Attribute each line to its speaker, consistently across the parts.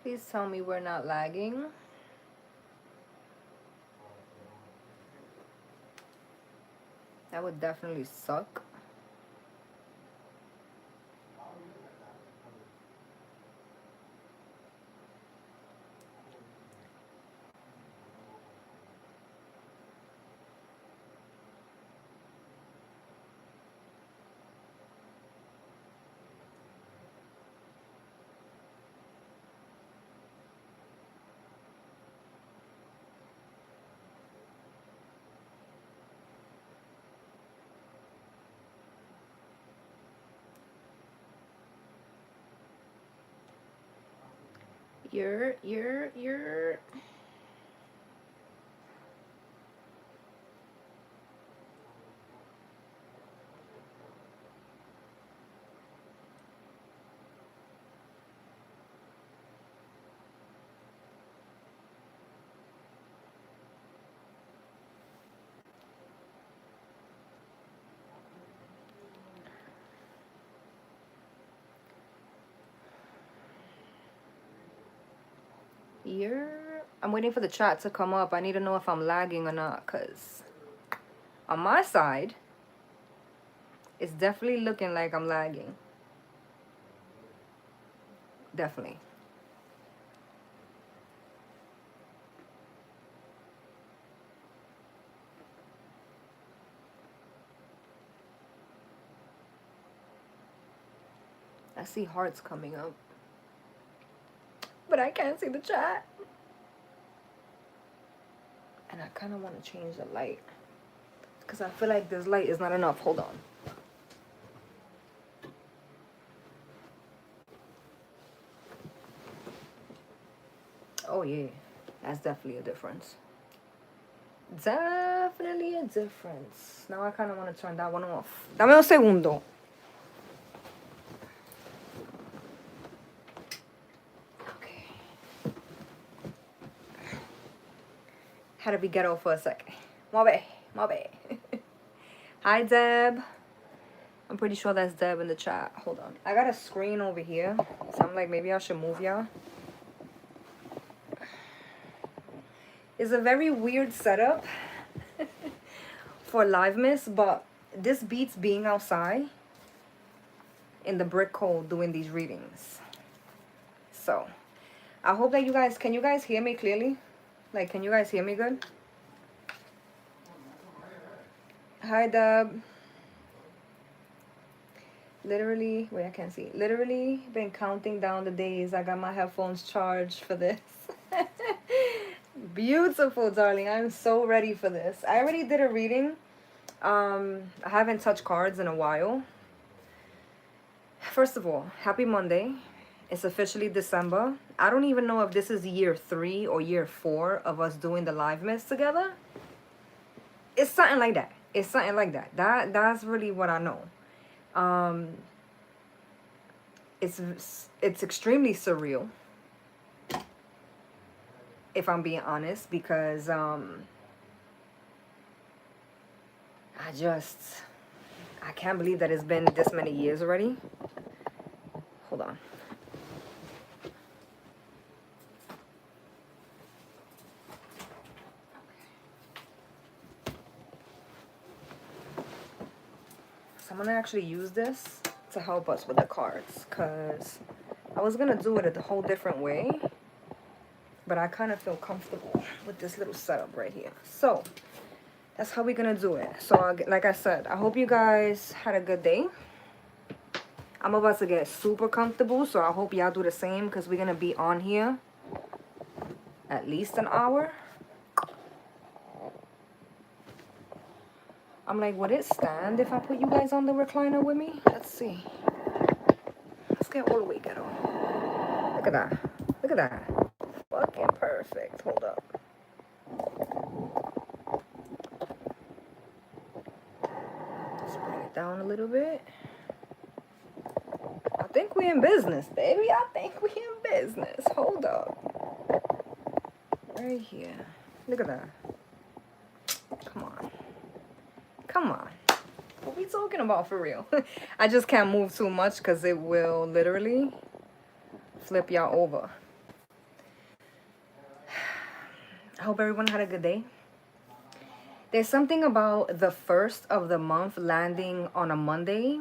Speaker 1: Please tell me we're not lagging. That would definitely suck. You're I'm waiting for the chat to come up. I need to know if I'm lagging or not, because on my side, it's definitely looking like I'm lagging. Definitely. I see hearts coming up, but I can't see the chat. And I kind of want to change the light, because I feel like this light is not enough. Hold on. Oh yeah, that's definitely a difference. Definitely a difference. Now I kind of want to turn that one off. Dame un segundo. Okay. Had to be ghetto for a second. My bad. Hi, Deb. I'm pretty sure that's Deb in the chat. Hold on. I got a screen over here, so I'm like, maybe I should move y'all. It's a very weird setup for LiveMas, but this beats being outside in the brick cold doing these readings. So I hope that you guys, can you guys hear me clearly? Like, can you guys hear me good? Hi, Deb. Literally, wait, I can't see. Literally been counting down the days I got my headphones charged for this. Beautiful, darling. I'm so ready for this. I already did a reading. I haven't touched cards in a while. First of all, happy Monday. It's officially December. I don't even know if this is year 3 or year 4 of us doing the LiveMas together. It's something like that. It's something like that. That's really what I know. It's extremely surreal, if I'm being honest, because I can't believe that it's been this many years already. Hold on. So I'm gonna actually use this to help us with the cards, because I was gonna do it a whole different way, but I kind of feel comfortable with this little setup right here. So that's how we're gonna do it. So like I said, I hope you guys had a good day. I'm about to get super comfortable, so I hope y'all do the same, because we're gonna be on here at least an hour. I'm like, would it stand if I put you guys on the recliner with me? Let's see. Let's get all the way ghetto. Look at that. Look at that. Fucking perfect. Hold up. Let's bring it down a little bit. I think we in business, baby. I think we in business. Hold up. Right here. Look at that. Come on. Come on. What we talking about for real? I just can't move too much because it will literally flip y'all over. I hope everyone had a good day. There's something about the first of the month landing on a Monday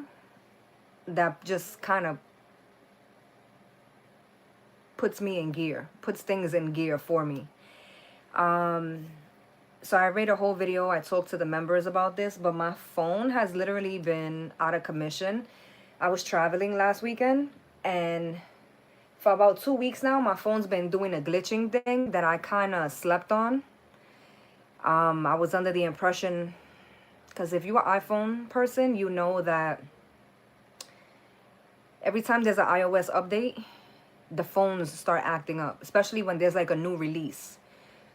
Speaker 1: that just kind of puts me in gear, puts things in gear for me. So I made a whole video. I talked to the members about this, but my phone has literally been out of commission. I was traveling last weekend, and for about 2 weeks now, my phone's been doing a glitching thing that I kind of slept on. I was under the impression, because if you're an iPhone person, you know that every time there's an iOS update, the phones start acting up, especially when there's like a new release.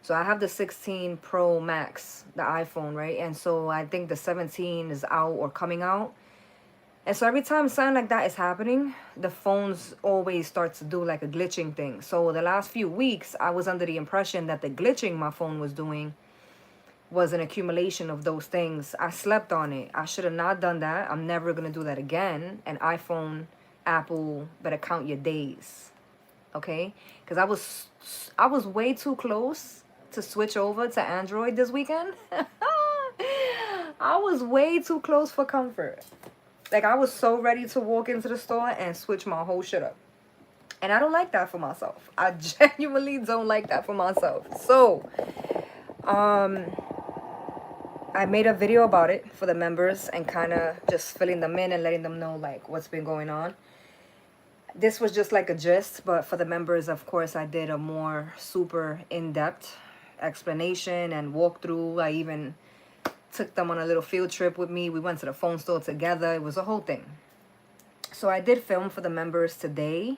Speaker 1: So I have the 16 Pro Max, the iPhone, right? And so I think the 17 is out or coming out. And so every time something like that is happening, the phones always start to do like a glitching thing. So the last few weeks, I was under the impression that the glitching my phone was doing was an accumulation of those things. I slept on it. I should have not done that. I'm never going to do that again. And iPhone, Apple, better count your days. Okay? Because I was way too close to switch over to Android this weekend. I was way too close for comfort. Like, I was so ready to walk into the store and switch my whole shit up. And I don't like that for myself. I genuinely don't like that for myself. So, I made a video about it for the members and kind of just filling them in and letting them know, like, what's been going on. This was just like a gist, but for the members, of course, I did a more super in-depth explanation and walkthrough. I even took them on a little field trip with me. We went to the phone store together. It was a whole thing. So I did film for the members today.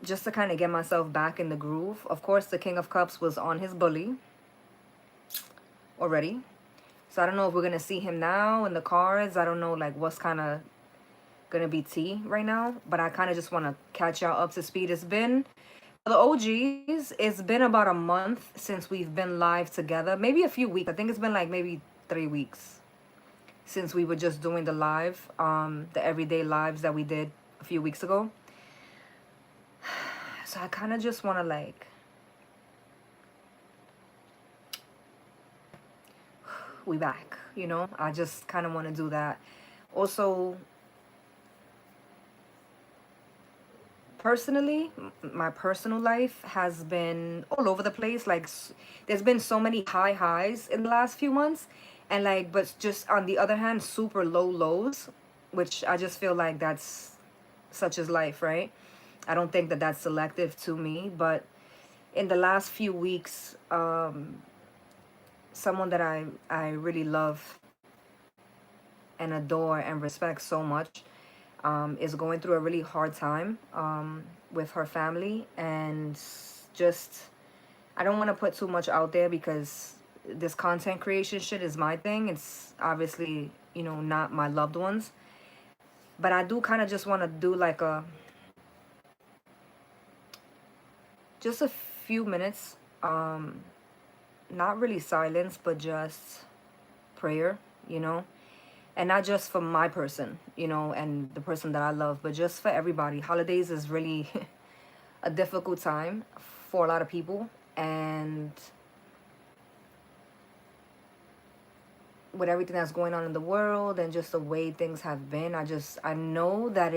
Speaker 1: Just to kind of get myself back in the groove. Of course, the King of Cups was on his bully already. So I don't know if we're going to see him now in the cards. I don't know like what's kind of going to be tea right now. But I kind of just want to catch y'all up to speed. It's been, for the OGs, it's been about a month since we've been live together. Maybe a few weeks. I think it's been like maybe 3 weeks since we were just doing the live, the everyday lives that we did a few weeks ago. So I kind of just want to like, we back, you know? I just kind of want to do that. Also, personally, my personal life has been all over the place. Like, there's been so many high highs in the last few months. And like, but just on the other hand, super low lows, which I just feel like that's such is life, right? I don't think that that's selective to me, but in the last few weeks, someone that I really love and adore and respect so much is going through a really hard time with her family. And just, I don't want to put too much out there because this content creation shit is my thing. It's obviously, you know, not my loved ones. But I do kind of just want to do like just a few minutes, not really silence, but just prayer, you know, and not just for my person, you know, and the person that I love, but just for everybody. Holidays is really a difficult time for a lot of people, and with everything that's going on in the world and just the way things have been, I know that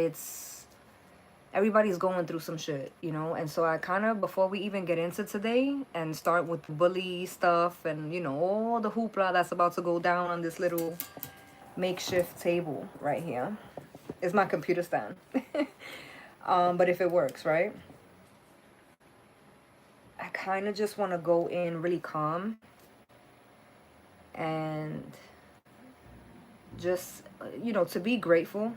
Speaker 1: everybody's going through some shit, you know. And so I kind of, before we even get into today and start with the bully stuff and, you know, all the hoopla that's about to go down on this little makeshift table right here, is my computer stand. But if it works, right? I kind of just want to go in really calm and just, you know, to be grateful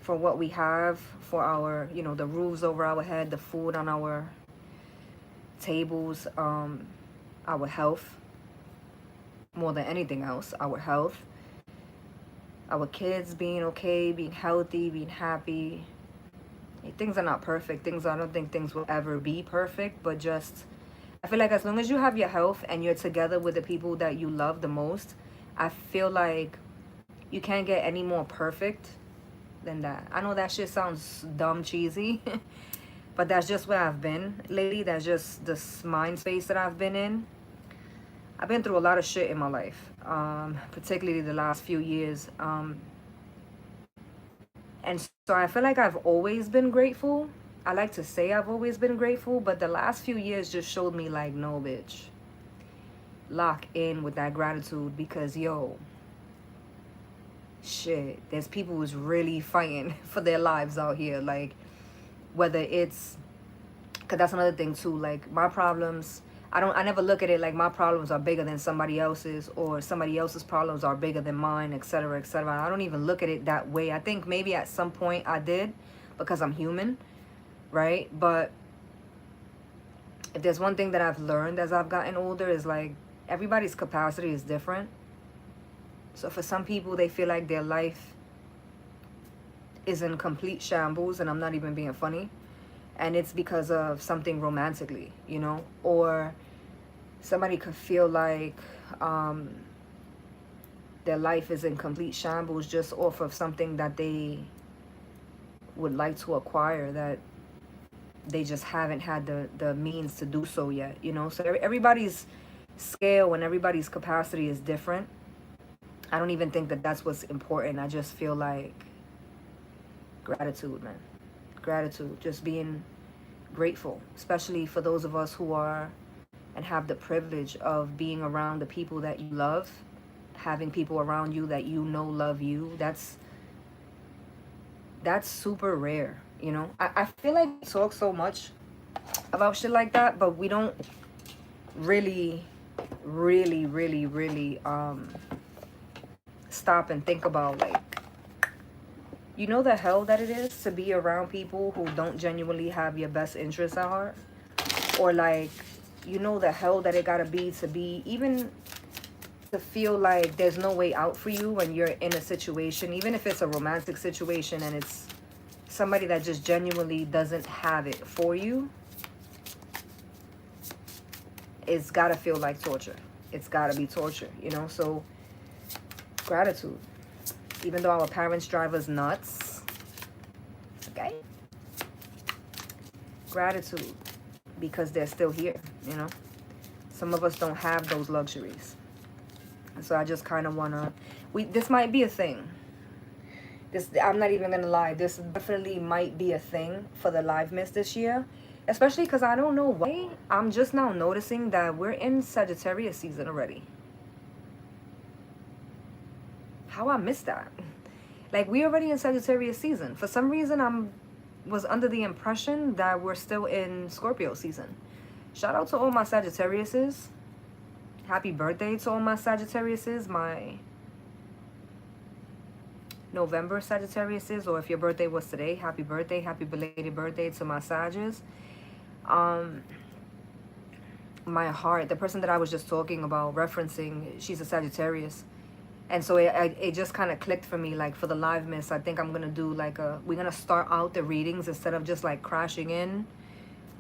Speaker 1: for what we have, for our, you know, the roofs over our head, the food on our tables, our health, more than anything else, our health, our kids being okay, being healthy, being happy. Things are not perfect. I don't think things will ever be perfect, but just, I feel like as long as you have your health and you're together with the people that you love the most, I feel like you can't get any more perfect than that. I know that shit sounds dumb cheesy, but that's just where I've been lately. That's just this mind space that I've been in. I've been through a lot of shit in my life, particularly the last few years. And so I feel like I've always been grateful. I like to say I've always been grateful, but the last few years just showed me like, no, bitch. Lock in with that gratitude because, yo, shit, there's people who's really fighting for their lives out here. Like, whether it's, because that's another thing too, like my problems, I never look at it like my problems are bigger than somebody else's or somebody else's problems are bigger than mine, etc., etc. I don't even look at it that way. I think maybe at some point I did because I'm human, right? But if there's one thing that I've learned as I've gotten older is like everybody's capacity is different. So for some people, they feel like their life is in complete shambles, and I'm not even being funny, and it's because of something romantically, you know, or somebody could feel like their life is in complete shambles just off of something that they would like to acquire that they just haven't had the means to do so yet, you know. So everybody's scale and everybody's capacity is different. I don't even think that that's what's important. I just feel like gratitude, man. Gratitude, just being grateful, especially for those of us who are and have the privilege of being around the people that you love, having people around you that you know love you. That's super rare, you know. I feel like we talk so much about shit like that, but we don't really stop and think about, like, you know, the hell that it is to be around people who don't genuinely have your best interests at heart, or like, you know, the hell that it gotta be to be, even to feel like there's no way out for you when you're in a situation, even if it's a romantic situation and it's somebody that just genuinely doesn't have it for you. It's gotta feel like torture. It's gotta be torture, you know. So gratitude, even though our parents drive us nuts, okay, gratitude, because they're still here, you know. Some of us don't have those luxuries. And so I just kind of want to, this might be a thing. I'm not even gonna lie, this definitely might be a thing for the LiveMas this year, especially because I don't know why I'm just now noticing that we're in Sagittarius season already. How I missed that. Like, we already in Sagittarius season. For some reason, was under the impression that we're still in Scorpio season. Shout out to all my Sagittariuses. Happy birthday to all my Sagittariuses, my November Sagittariuses, or if your birthday was today, happy birthday, happy belated birthday to my Sages. My heart, the person that I was just talking about, referencing, she's a Sagittarius. And so it just kind of clicked for me, like for the LiveMas, I think I'm going to do like we're going to start out the readings instead of just like crashing in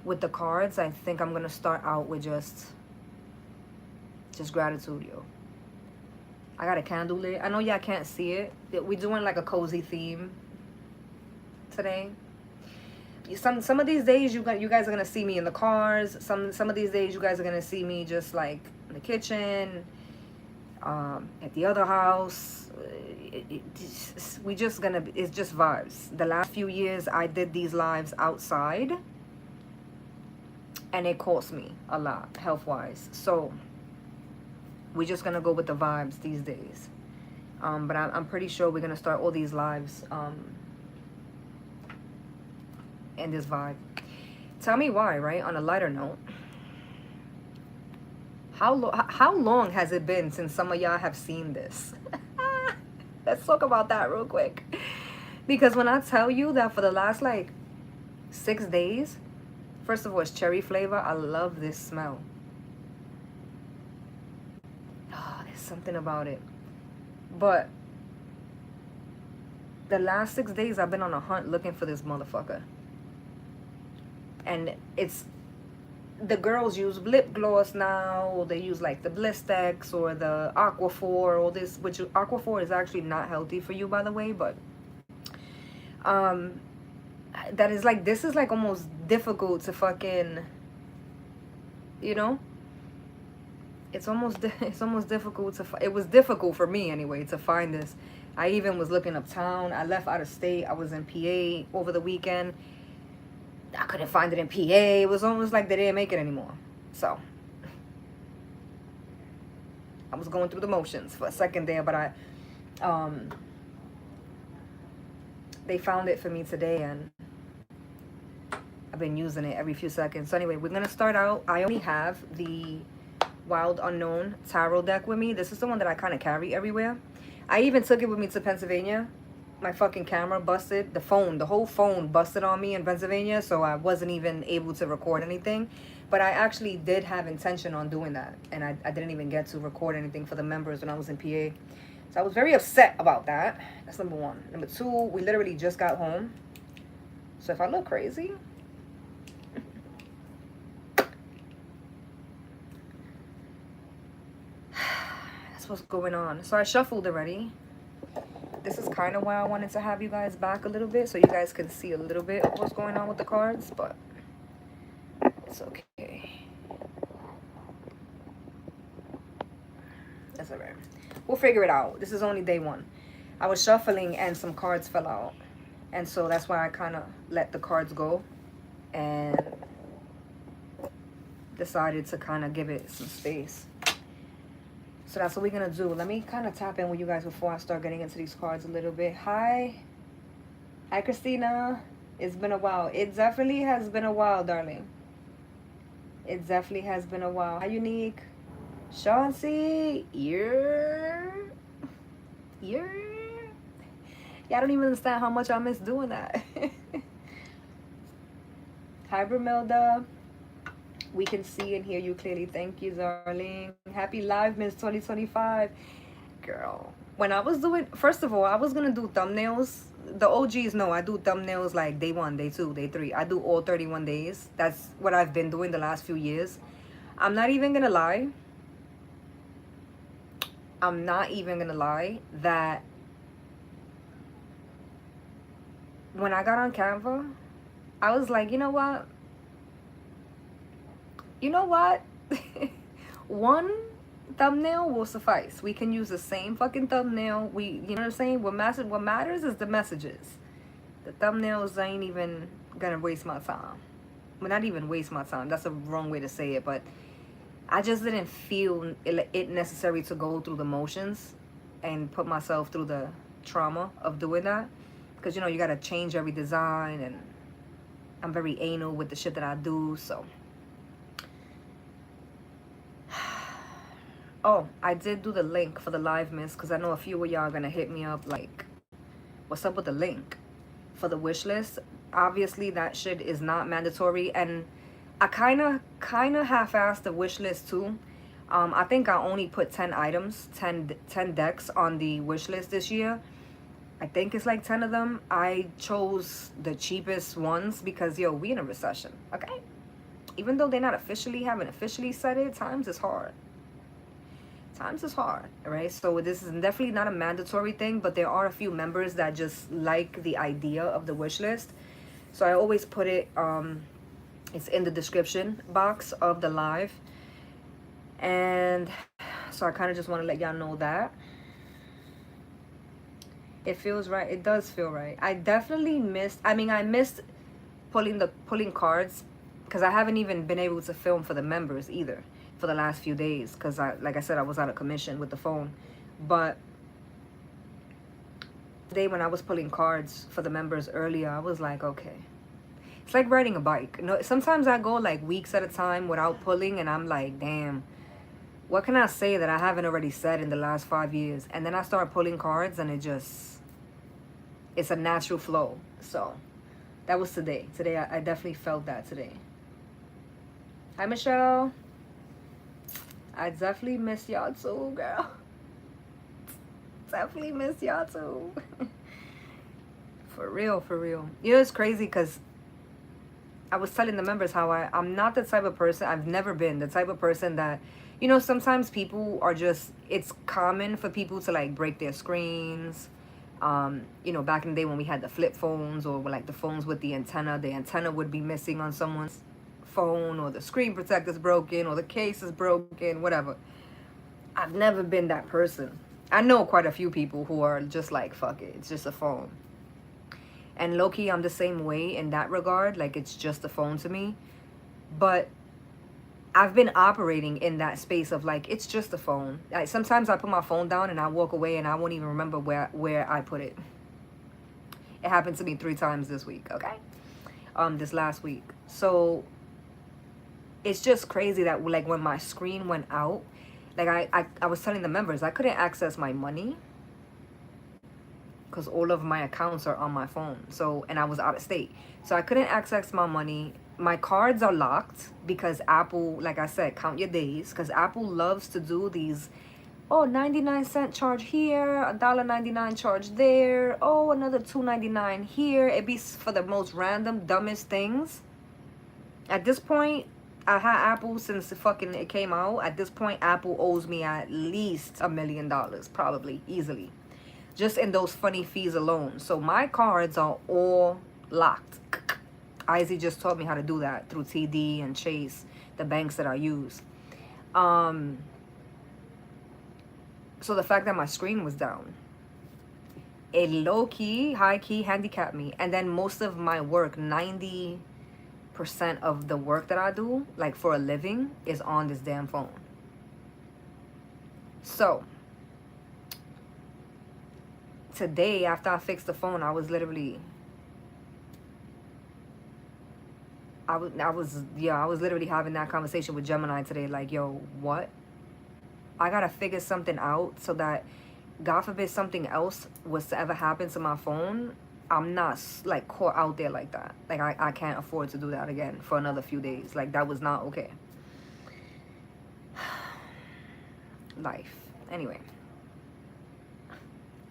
Speaker 1: with the cards. I think I'm going to start out with just gratitude, yo. I got a candle lit. I know y'all can't see it. We're doing like a cozy theme today. Some of these days you guys are going to see me in the cars. Some of these days you guys are going to see me just like in the kitchen, at the other house. It's just vibes. The last few years I did these lives outside and it cost me a lot health wise, so we're just gonna go with the vibes these days. But I'm pretty sure we're gonna start all these lives in this vibe. Tell me why, right? On a lighter note, how long has it been since some of y'all have seen this? Let's talk about that real quick. Because when I tell you that for the last like 6 days, first of all, it's cherry flavor. I love this smell. Oh, there's something about it. But the last 6 days I've been on a hunt looking for this motherfucker. And it's, the girls use lip gloss now, or they use like the Blistex or the Aquaphor, or this, which Aquaphor is actually not healthy for you, by the way, but that is like, this is like almost difficult to fucking, you know, it's almost difficult to it was difficult for me anyway to find this. I even was looking uptown. I left out of state. I was in PA over the weekend. I couldn't find it in PA. It was almost like they didn't make it anymore. So I was going through the motions for a second there, but they found it for me today, and I've been using it every few seconds. So anyway, we're gonna start out. I only have the Wild Unknown tarot deck with me. This is the one that I kind of carry everywhere. I even took it with me to Pennsylvania. My fucking camera busted. The whole phone busted on me in Pennsylvania, so I wasn't even able to record anything. But I actually did have intention on doing that, and I didn't even get to record anything for the members when I was in PA. So I was very upset about that. That's number one. Number two, we literally just got home. So if I look crazy, that's what's going on. So I shuffled already. This is kind of why I wanted to have you guys back a little bit, so you guys can see a little bit of what's going on with the cards, but it's okay. That's all right. We'll figure it out. This is only day one. I was shuffling and some cards fell out, and so that's why I kind of let the cards go and decided to kind of give it some space. So that's what we're gonna do. Let me kind of tap in with you guys before I start getting into these cards a little bit. Hi Christina. It's been a while. It definitely has been a while, darling. It definitely has been a while. Hi Unique. Chauncey. Yeah, I don't even understand how much I miss doing that. Hi Bromelda. We can see and hear you clearly. Thank you, darling. Happy LiveMas 2025. Girl, when I was doing, first of all, I was going to do thumbnails. The OGs know I do thumbnails like day 1, day 2, day 3. I do all 31 days. That's what I've been doing the last few years. I'm not even going to lie. I'm not even going to lie that when I got on Canva, I was like, you know what? You know what? One thumbnail will suffice. We can use the same fucking thumbnail. You know what I'm saying? What matters is the messages. The thumbnails ain't even gonna waste my time. Well, not even waste my time. That's a wrong way to say it, but I just didn't feel it necessary to go through the motions and put myself through the trauma of doing that. Because, you know, you gotta change every design, and I'm very anal with the shit that I do, so. Oh, I did do the link for the LiveMas because I know a few of y'all are going to hit me up like, what's up with the link for the wish list? Obviously, that shit is not mandatory. And I kind of half-assed the wish list too. I think I only put 10 items, 10 decks on the wish list this year. I think it's like 10 of them. I chose the cheapest ones because, yo, we in a recession, okay? Even though haven't officially said it, times is hard. Times is hard, right? So this is definitely not a mandatory thing, but there are a few members that just like the idea of the wish list. So I always put it, it's in the description box of the live. And so I kind of just want to let y'all know that. It feels right. It does feel right. I definitely missed, I missed pulling cards because I haven't even been able to film for the members either for the last few days because like I said, I was out of commission with the phone. But today when I was pulling cards for the members earlier, I was like, okay, it's like riding a bike. You know, sometimes I go like weeks at a time without pulling, and I'm like, damn, what can I say that I haven't already said in the last 5 years? And then I start pulling cards, and it's a natural flow. So that was today. Today I definitely felt that today. Hi Michelle. I definitely miss y'all too, girl. Definitely miss y'all too. For real, for real. You know, it's crazy because I was telling the members how I'm not the type of person, I've never been the type of person that, you know, sometimes people are just, it's common for people to like break their screens, You know, back in the day when we had the flip phones, or like the phones with the antenna would be missing on someone's phone, or the screen protector's broken, or the case is broken, whatever. I've never been that person. I know quite a few people who are just like, fuck it, it's just a phone. And low-key, I'm the same way in that regard. Like, it's just a phone to me. But I've been operating in that space of like, it's just a phone. Like, sometimes I put my phone down and I walk away and I won't even remember where I put it. It happened to me 3 times this week, okay? This last week. So it's just crazy that like when my screen went out, like I was telling the members I couldn't access my money because all of my accounts are on my phone. So, and I was out of state, so I couldn't access my money. My cards are locked because Apple, like I said, count your days, because Apple loves to do these, oh, 99-cent charge here, $1.99 charge there, oh, another $2.99 here. It be for the most random, dumbest things. At this point, I had Apple since it came out. At this point, Apple owes me at least $1 million, probably, easily, just in those funny fees alone. So my cards are all locked. Izzy just taught me how to do that through TD and Chase, the banks that I use. So the fact that my screen was down, it low-key, high-key handicapped me. And then most of my work, 90% of the work that I do, like for a living, is on this damn phone. So today, after I fixed the phone, I was literally having that conversation with Gemini today, like, yo, what? I gotta figure something out so that, God forbid, something else was to ever happen to my phone, I'm not like caught out there like that. Like, I can't afford to do that again for another few days. Like, that was not okay. Life. Anyway,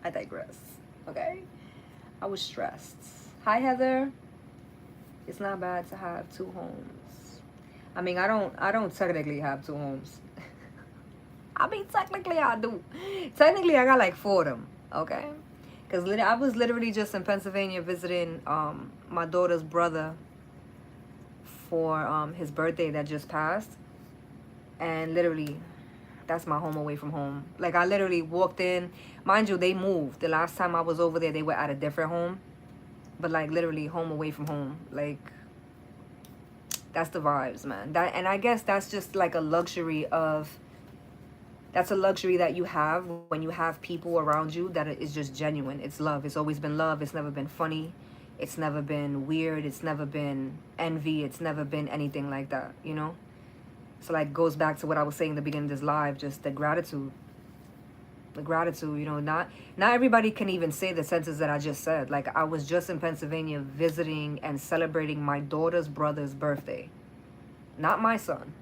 Speaker 1: I digress. Okay, I was stressed. Hi, Heather. It's not bad to have 2 homes. I mean, I don't technically have 2 homes. I mean, technically I do. Technically, I got like 4 of them, okay? Because I was literally just in Pennsylvania visiting my daughter's brother for his birthday that just passed. And literally, that's my home away from home. Like, I literally walked in. Mind you, they moved. The last time I was over there, they were at a different home. But like literally home away from home. Like, that's the vibes, man. And I guess that's just like a luxury that you have when you have people around you that is just genuine. It's love. It's always been love. It's never been funny. It's never been weird. It's never been envy. It's never been anything like that, you know? So like, goes back to what I was saying in the beginning of this live, just the gratitude. The gratitude, you know, not everybody can even say the sentences that I just said. Like, I was just in Pennsylvania visiting and celebrating my daughter's brother's birthday. Not my son.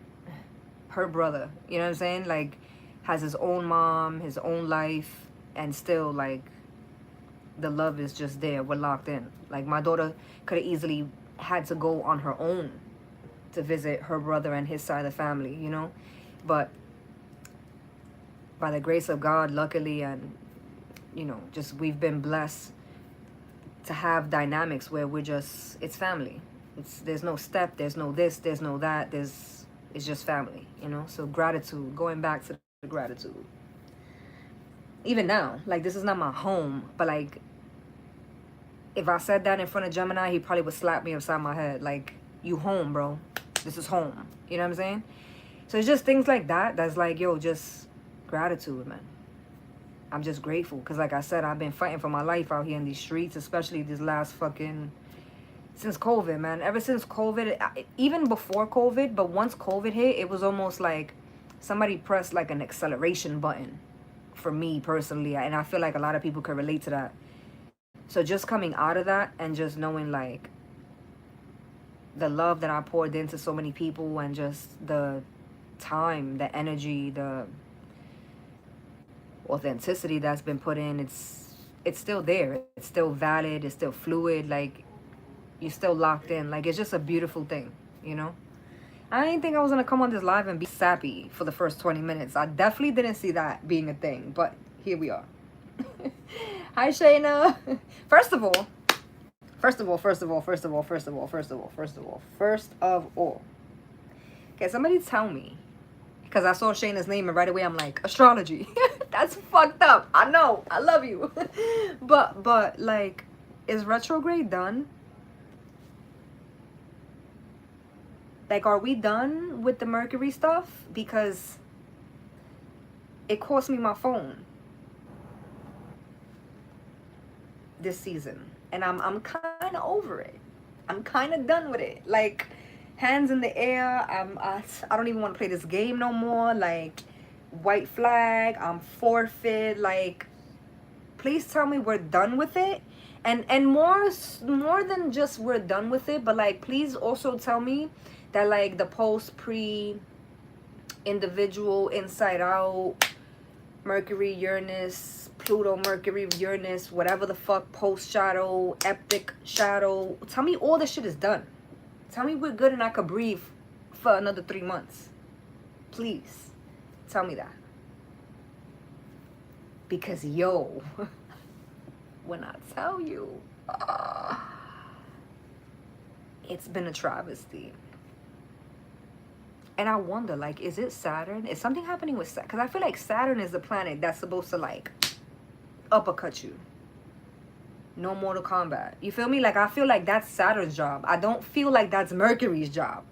Speaker 1: Her brother. You know what I'm saying? Like, has his own mom, his own life, and still, like, the love is just there. We're locked in. Like, my daughter could have easily had to go on her own to visit her brother and his side of the family, you know? But by the grace of God, luckily, and, you know, just we've been blessed to have dynamics where we're just, it's family. There's no step, there's no this, there's no that, it's just family, you know? So gratitude, going back to the gratitude. Even now, like, this is not my home, but like, if I said that in front of Gemini, he probably would slap me upside my head. Like, you home, bro. This is home. You know what I'm saying? So it's just things like that that's like, yo, just gratitude, man. I'm just grateful because, like I said, I've been fighting for my life out here in these streets, especially this last since COVID, man. Ever since COVID, even before COVID, but once COVID hit, it was almost like somebody pressed like an acceleration button for me personally, and I feel like a lot of people could relate to that. So just coming out of that and just knowing like the love that I poured into so many people, and just the time, the energy, the authenticity that's been put in, it's still there. It's still valid. It's still fluid. Like, you're still locked in. Like, it's just a beautiful thing, you know? I didn't think I was gonna come on this live and be sappy for the first 20 minutes. I definitely didn't see that being a thing, but here we are. Hi, Shayna. First of all, okay, somebody tell me, because I saw Shayna's name and right away I'm like, astrology. That's fucked up. I know. I love you. but like, is retrograde done? Like, are we done with the Mercury stuff? Because it cost me my phone this season, and I'm kind of over it. I'm kind of done with it. Like, hands in the air. I don't even want to play this game no more. Like, white flag. I'm forfeit. Like, please tell me we're done with it, and more than just we're done with it, but like, please also tell me that like the post pre individual inside out Mercury Uranus Pluto Mercury Uranus whatever the fuck post shadow epic shadow, tell me all this shit is done. Tell me we're good and I could breathe for another 3 months. Please tell me that, because yo when I tell you it's been a travesty. And I wonder, like, is it Saturn? Is something happening with Saturn? Because I feel like Saturn is the planet that's supposed to, like, uppercut you. No Mortal Kombat. You feel me? Like, I feel like that's Saturn's job. I don't feel like that's Mercury's job.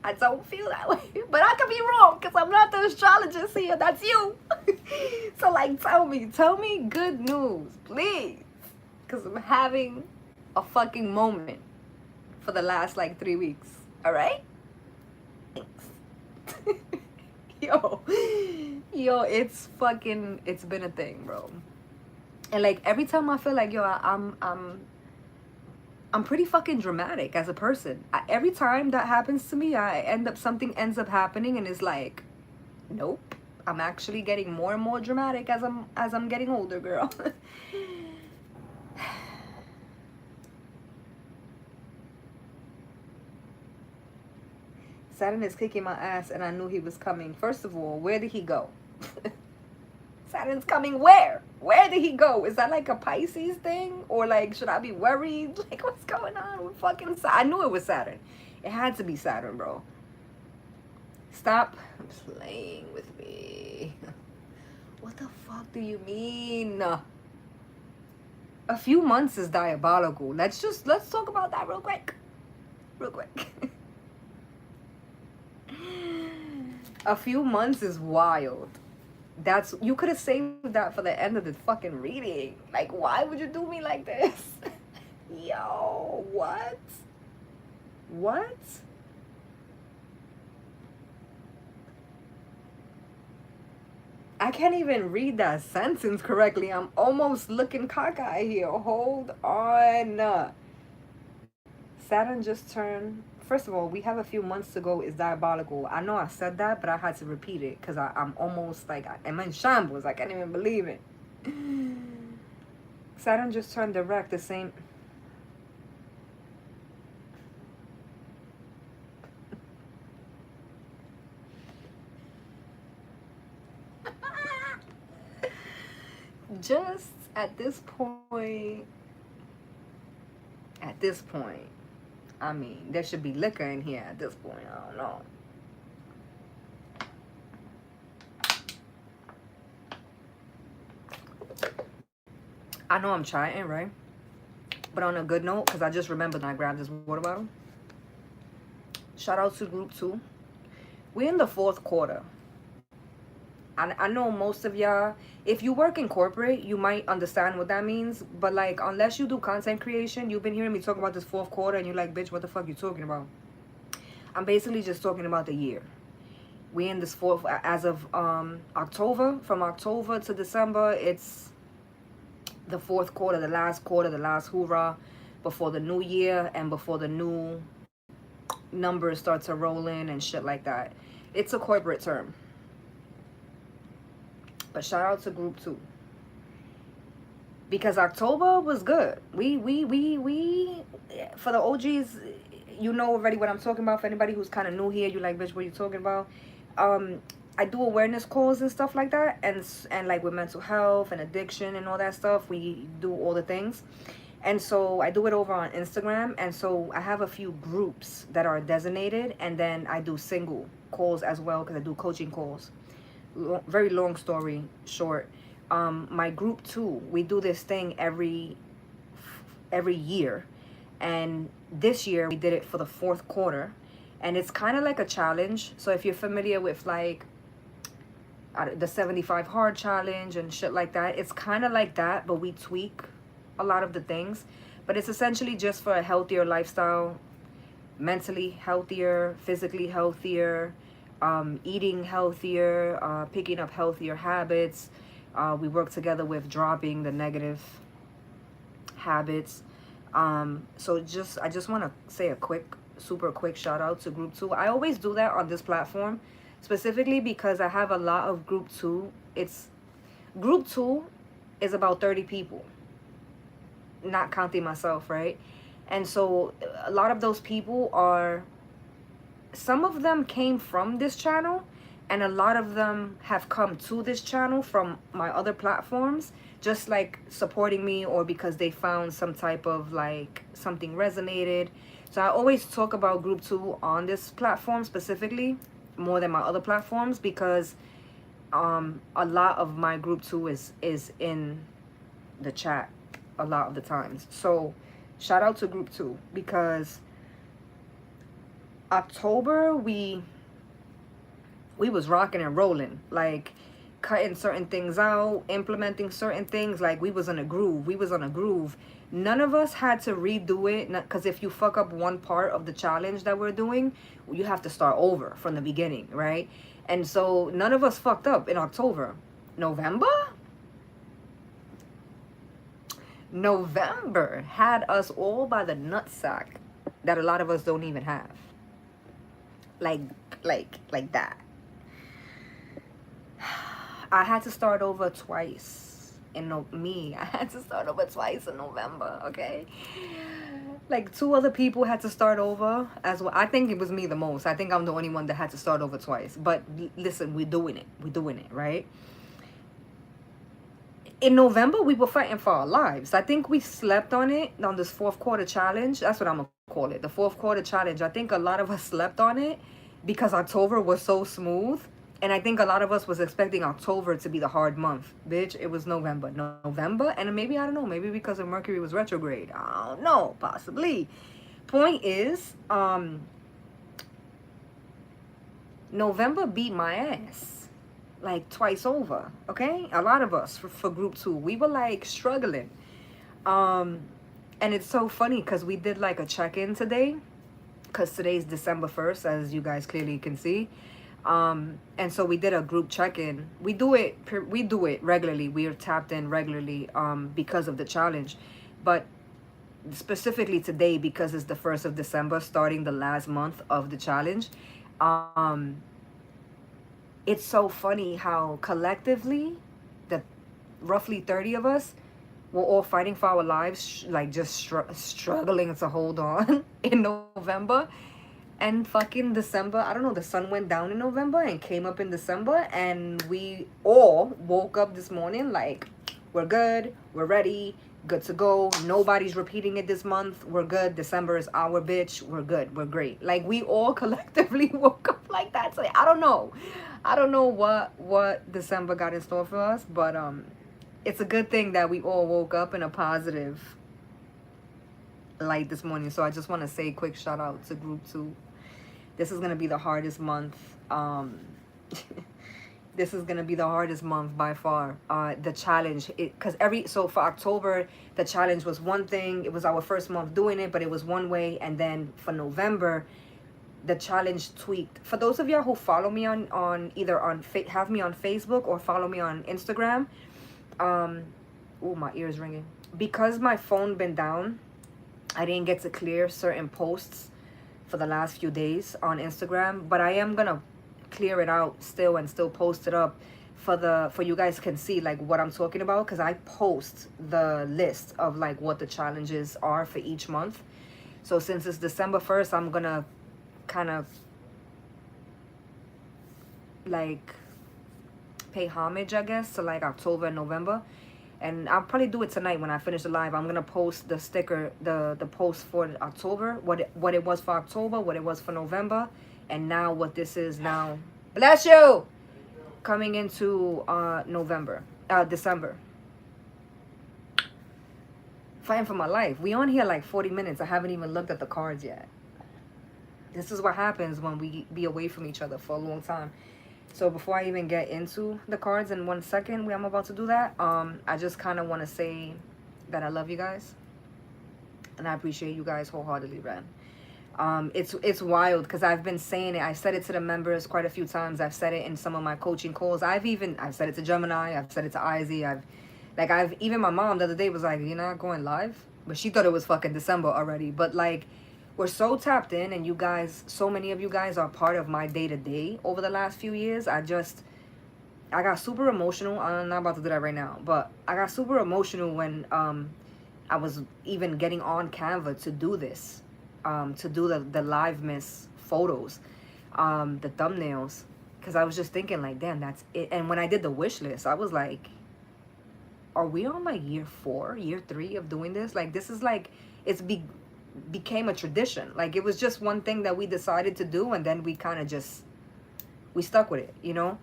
Speaker 1: I don't feel that way. But I could be wrong, because I'm not the astrologist here. That's you. So, like, tell me good news, please. Because I'm having a fucking moment for the last, like, 3 weeks. All right? yo it's been a thing, bro. And like every time I feel like, yo, I'm pretty fucking dramatic as a person. Every time that happens to me, something ends up happening and it's like, nope, I'm actually getting more and more dramatic as I'm getting older, girl. Saturn is kicking my ass and I knew he was coming. First of all, where did he go? Saturn's coming where? Where did he go? Is that like a Pisces thing? Or like, should I be worried? Like, what's going on with fucking Saturn? I knew it was Saturn. It had to be Saturn, bro. Stop playing with me. What the fuck do you mean? A few months is diabolical. Let's talk about that real quick. A few months is wild. You could have saved that for the end of the fucking reading. Like, why would you do me like this? Yo, what? I can't even read that sentence correctly. I'm almost looking cockeyed here. Hold on. Saturn just turned. First of all, we have a few months to go is diabolical. I know I said that, but I had to repeat it because I'm almost like, I'm in shambles. I can't even believe it. Saturn just turned direct, the same. Just at this point, I mean, there should be liquor in here at this point. I don't know. I know I'm trying, right? But on a good note, because I just remembered I grabbed this water bottle. Shout out to group 2. We're in the 4th quarter. I know most of y'all, if you work in corporate, you might understand what that means. But like, unless you do content creation, you've been hearing me talk about this 4th quarter and you're like, bitch, what the fuck you talking about? I'm basically just talking about the year. We in this 4th, as of October, from October to December, it's the 4th quarter, the last hoorah before the new year and before the new numbers start to roll in and shit like that. It's a corporate term. But shout out to group 2. Because October was good. We for the OGs, you know already what I'm talking about. For anybody who's kind of new here, you like, bitch, what you talking about? I do awareness calls and stuff like that, and like with mental health and addiction and all that stuff, we do all the things. And so I do it over on Instagram, and so I have a few groups that are designated, and then I do single calls as well because I do coaching calls. Very long story short, my group too, we do this thing every year, and this year we did it for the fourth quarter, and it's kind of like a challenge. So if you're familiar with like the 75 hard challenge and shit like that, it's kind of like that, but we tweak a lot of the things. But it's essentially just for a healthier lifestyle, mentally healthier, physically healthier, eating healthier, picking up healthier habits. We work together with dropping the negative habits. So I just want to say a super quick shout out to group 2. I always do that on this platform, specifically because I have a lot of group 2. Group 2 is about 30 people, not counting myself, right? And so a lot of those people are, some of them came from this channel, and a lot of them have come to this channel from my other platforms, just like supporting me, or because they found some type of like something resonated. So I always talk about group 2 on this platform specifically more than my other platforms, because a lot of my group 2 is in the chat a lot of the times. So shout out to group 2, because October we was rocking and rolling, like cutting certain things out, implementing certain things. Like we was on a groove. None of us had to redo it, because if you fuck up one part of the challenge that we're doing, you have to start over from the beginning, right? And so none of us fucked up in October. November had us all by the nutsack that a lot of us don't even have. Like that. I had to start over twice I had to start over twice in November, okay? Like 2 other people had to start over as well. I think it was me the most. I think I'm the only one that had to start over twice. But listen, we're doing it, right? In November, we were fighting for our lives. I think we slept on it, on this fourth quarter challenge. That's what I'm going to call it, the fourth quarter challenge. I think a lot of us slept on it because October was so smooth. And I think a lot of us was expecting October to be the hard month. Bitch, it was November. November, and maybe, I don't know, maybe because of Mercury was retrograde. I don't know, possibly. Point is, November beat my ass. Like twice over, okay? A lot of us for group 2. We were like struggling. And it's so funny because we did like a check-in today. Because today's December 1st, as you guys clearly can see. And so we did a group check-in. We do it regularly. We are tapped in regularly because of the challenge, but specifically today because it's the 1st of December, starting the last month of the challenge. It's so funny how collectively the roughly 30 of us were all fighting for our lives, like just struggling to hold on in November. And fucking December, I don't know, the sun went down in November and came up in December, and we all woke up this morning like, we're good, we're ready, good to go. Nobody's repeating it this month. We're good. December is our bitch. We're good. We're great. Like we all collectively woke up like that. So I don't know what December got in store for us, but it's a good thing that we all woke up in a positive light this morning. So I just want to say a quick shout out to group 2. This is going to be the hardest month. This is going to be the hardest month by far. The challenge, so for October, the challenge was one thing. It was our first month doing it, but it was one way. And then for November, the challenge tweaked. For those of y'all who follow me have me on Facebook or follow me on Instagram. Oh, my ear's ringing. Because my phone been down, I didn't get to clear certain posts for the last few days on Instagram, but I am gonna clear it out still and still post it up for you guys can see like what I'm talking about, because I post the list of like what the challenges are for each month. So since it's December 1st, I'm gonna kind of like pay homage, I guess, to like October and November. And I'll probably do it tonight when I finish the live. I'm gonna post the sticker, the post for October, what it was for October, what it was for November, and now what this is now. Bless you. Coming into December. Fighting for my life. We on here like 40 minutes. I haven't even looked at the cards yet. This is what happens when we be away from each other for a long time. So before I even get into the cards in 1 second, I'm about to do that, I just kind of want to say that I love you guys. And I appreciate you guys wholeheartedly, man. It's wild because I've been saying it. I said it to the members quite a few times. I've said it in some of my coaching calls. I've said it to Gemini. I've said it to Izzy. Even my mom the other day was like, "You're not going live?" But she thought it was fucking December already. But like, we're so tapped in, and you guys, so many of you guys are part of my day-to-day over the last few years. I got super emotional. I'm not about to do that right now, but I got super emotional when I was even getting on Canva to do this, to do the LiveMas photos, the thumbnails, because I was just thinking like, damn, that's it. And when I did the wish list, I was like, are we on like year 4, year 3 of doing this? Like, this is like, became a tradition. Like, it was just one thing that we decided to do, and then we kind of we stuck with it, you know.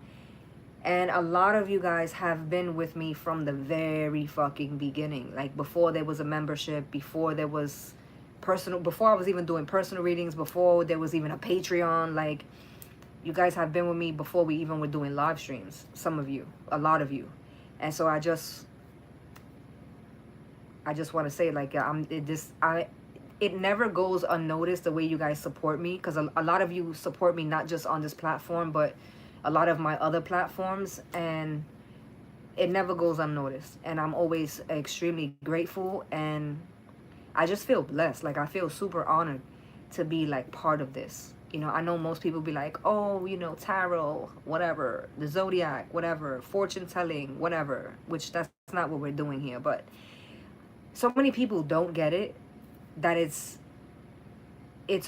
Speaker 1: And a lot of you guys have been with me from the very fucking beginning, like before there was a membership, before there was before I was even doing personal readings, before there was even a Patreon. Like, you guys have been with me before we even were doing live streams. Some of you, a lot of you. And so I just want to say, like, it never goes unnoticed the way you guys support me, because a lot of you support me not just on this platform, but a lot of my other platforms, and it never goes unnoticed. And I'm always extremely grateful, and I just feel blessed. Like, I feel super honored to be like part of this. You know, I know most people be like, oh, you know, tarot, whatever, the zodiac, whatever, fortune telling, whatever, which that's not what we're doing here. But so many people don't get it, that it's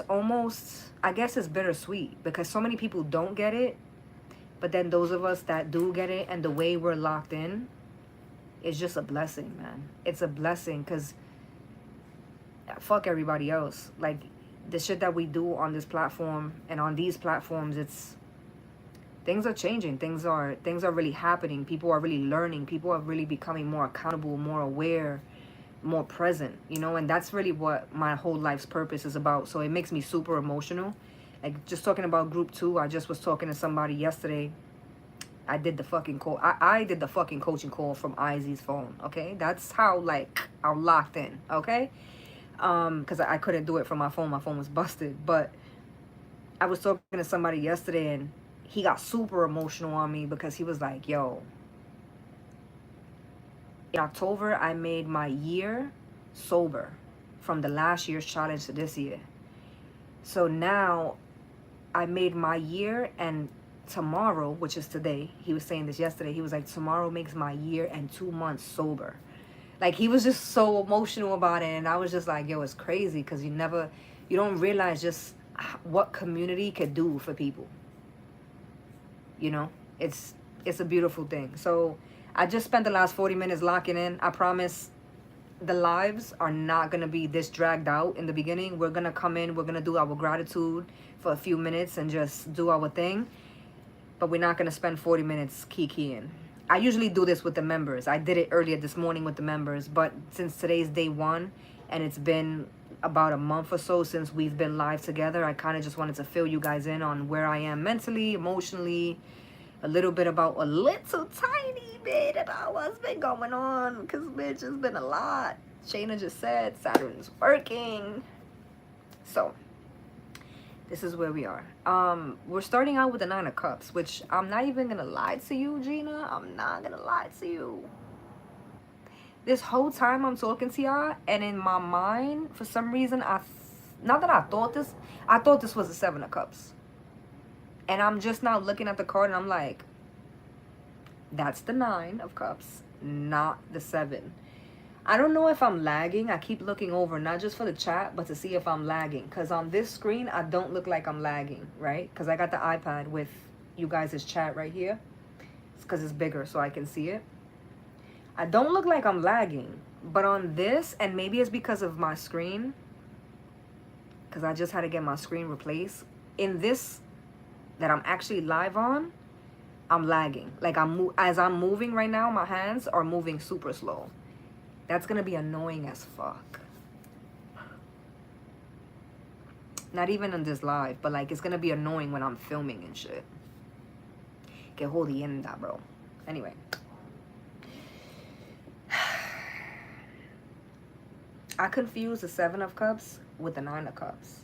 Speaker 1: almost, I guess it's bittersweet, because so many people don't get it, but then those of us that do get it, and the way we're locked in, it's just a blessing, man. It's a blessing, because fuck everybody else. Like, the shit that we do on this platform and on these platforms, things are changing. Things are really happening. People are really learning. People are really becoming more accountable, more aware, more present, you know. And that's really what my whole life's purpose is about. So it makes me super emotional. Like, just talking about group 2, I just was talking to somebody yesterday. I did the fucking call. I did the fucking coaching call from Izzy's phone, okay? That's how, like, I'm locked in, okay? Because I couldn't do it from my phone was busted. But I was talking to somebody yesterday, and he got super emotional on me, because he was like, yo, in October I made my year sober, from the last year's challenge to this year. So now I made my year, and tomorrow, which is today, he was saying this yesterday, he was like, tomorrow makes my year and 2 months sober. Like, he was just so emotional about it, and I was just like, yo, it's crazy, because you don't realize just what community could do for people. You know, it's a beautiful thing. So I just spent the last 40 minutes locking in. I promise the lives are not going to be this dragged out in the beginning. We're going to come in, we're going to do our gratitude for a few minutes and just do our thing. But we're not going to spend 40 minutes kikiing. I usually do this with the members. I did it earlier this morning with the members, but since today's day 1 and it's been about a month or so since we've been live together, I kind of just wanted to fill you guys in on where I am mentally, emotionally, a little tiny bit about what's been going on, because bitch, it's been a lot. Shayna just said Saturn's working. So this is where we are. We're starting out with the 9 of Cups, which I'm not even gonna lie to you, Gina. I'm not gonna lie to you. This whole time I'm talking to y'all, and in my mind, for some reason, I thought this was the 7 of Cups. And I'm just now looking at the card, and I'm like, that's the 9 of Cups, not the 7. I don't know if I'm lagging. I keep looking over, not just for the chat, but to see if I'm lagging. Because on this screen, I don't look like I'm lagging, right? Because I got the iPad with you guys' chat right here. because it's bigger so I can see it. I don't look like I'm lagging, but on this, and maybe it's because of my screen, because I just had to get my screen replaced. In this that I'm actually live on, I'm lagging. Like as I'm moving right now, my hands are moving super slow. That's gonna be annoying as fuck. Not even on this live, but like it's gonna be annoying when I'm filming and shit. Que jodienda, bro. Anyway. I confuse the 7 of Cups with the 9 of Cups.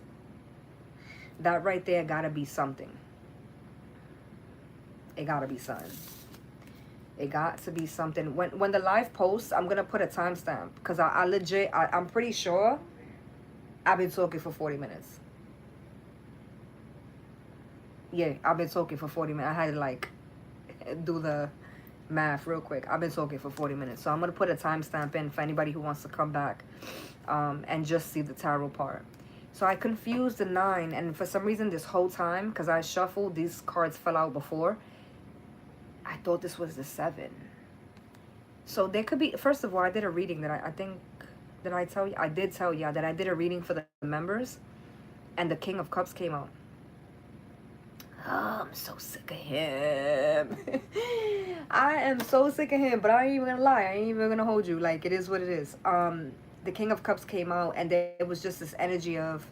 Speaker 1: That right there gotta be something. It gotta be something. It got to be something. When the live posts, I'm gonna put a timestamp because I legit, I'm pretty sure I've been talking for 40 minutes. Yeah, I've been talking for 40 minutes. I had to like do the math real quick. I've been talking for 40 minutes. So I'm going to put a timestamp in for anybody who wants to come back and just see the tarot part. So I confused the 9, and for some reason this whole time, because I shuffled, these cards fell out before, I thought this was the 7. So there could be, first of all, I did a reading that I think, did I tell you? I did tell you that I did a reading for the members, and the King of Cups came out. Oh, I'm so sick of him. I am so sick of him, but I ain't even gonna lie. I ain't even gonna hold you. Like, it is what it is. The King of Cups came out, and there was just this energy of,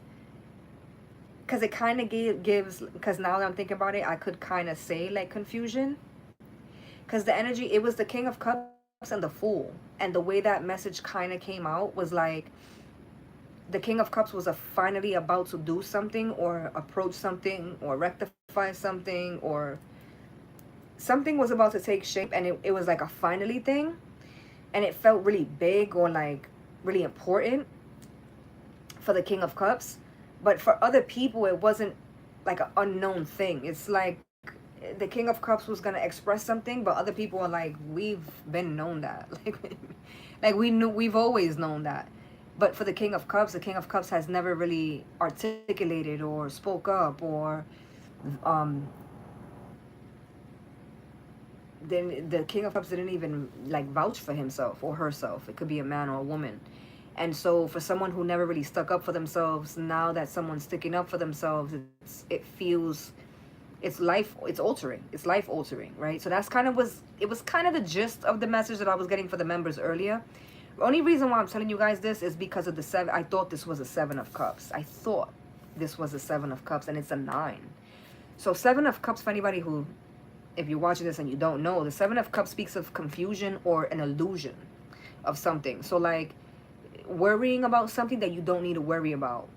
Speaker 1: because it kind of gives, because now that I'm thinking about it, I could kind of say, like, confusion. Because the energy, it was the King of Cups and the Fool. And the way that message kind of came out was like, the King of Cups was finally about to do something or approach something or rectify something, or something was about to take shape, and it was like a finally thing, and it felt really big or like really important for the King of Cups. But for other people, it wasn't like an unknown thing. It's like the King of Cups was going to express something, but other people are like, we've been known that. Like we've always known that. But for the King of Cups has never really articulated or spoke up, or then the King of Cups didn't even like vouch for himself or herself. It could be a man or a woman. And so for someone who never really stuck up for themselves, now that someone's sticking up for themselves, it's life altering, right? So that's kind of it was kind of the gist of the message that I was getting for the members earlier. The only reason why I'm telling you guys this is because of the 7. I thought this was a 7 of Cups. I thought this was a 7 of Cups, and it's a 9. So 7 of Cups, for anybody who, if you're watching this and you don't know, the 7 of Cups speaks of confusion or an illusion of something. So like worrying about something that you don't need to worry about.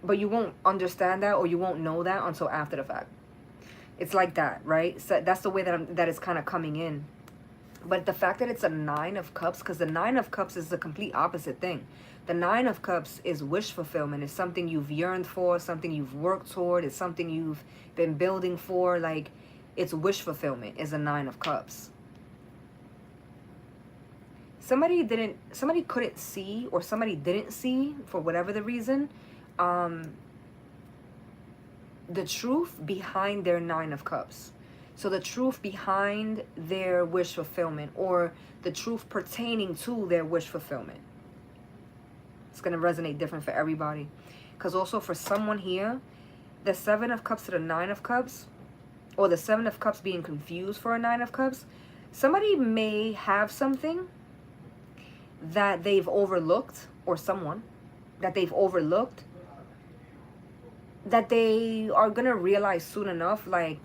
Speaker 1: But you won't understand that, or you won't know that until after the fact. It's like that, right? So that's the way that it's kind of coming in. But the fact that it's a 9 of Cups, because the 9 of Cups is the complete opposite thing. The 9 of Cups is wish fulfillment. It's something you've yearned for, something you've worked toward. It's something you've been building for. Like, it's wish fulfillment is a 9 of Cups. Somebody couldn't see, or somebody didn't see, for whatever the reason, the truth behind their 9 of Cups. So the truth behind their wish fulfillment, or the truth pertaining to their wish fulfillment. It's going to resonate different for everybody. Because also for someone here, the 7 of Cups to the 9 of Cups, or the 7 of Cups being confused for a 9 of Cups, somebody may have something that they've overlooked, or someone that they've overlooked, that they are going to realize soon enough, like,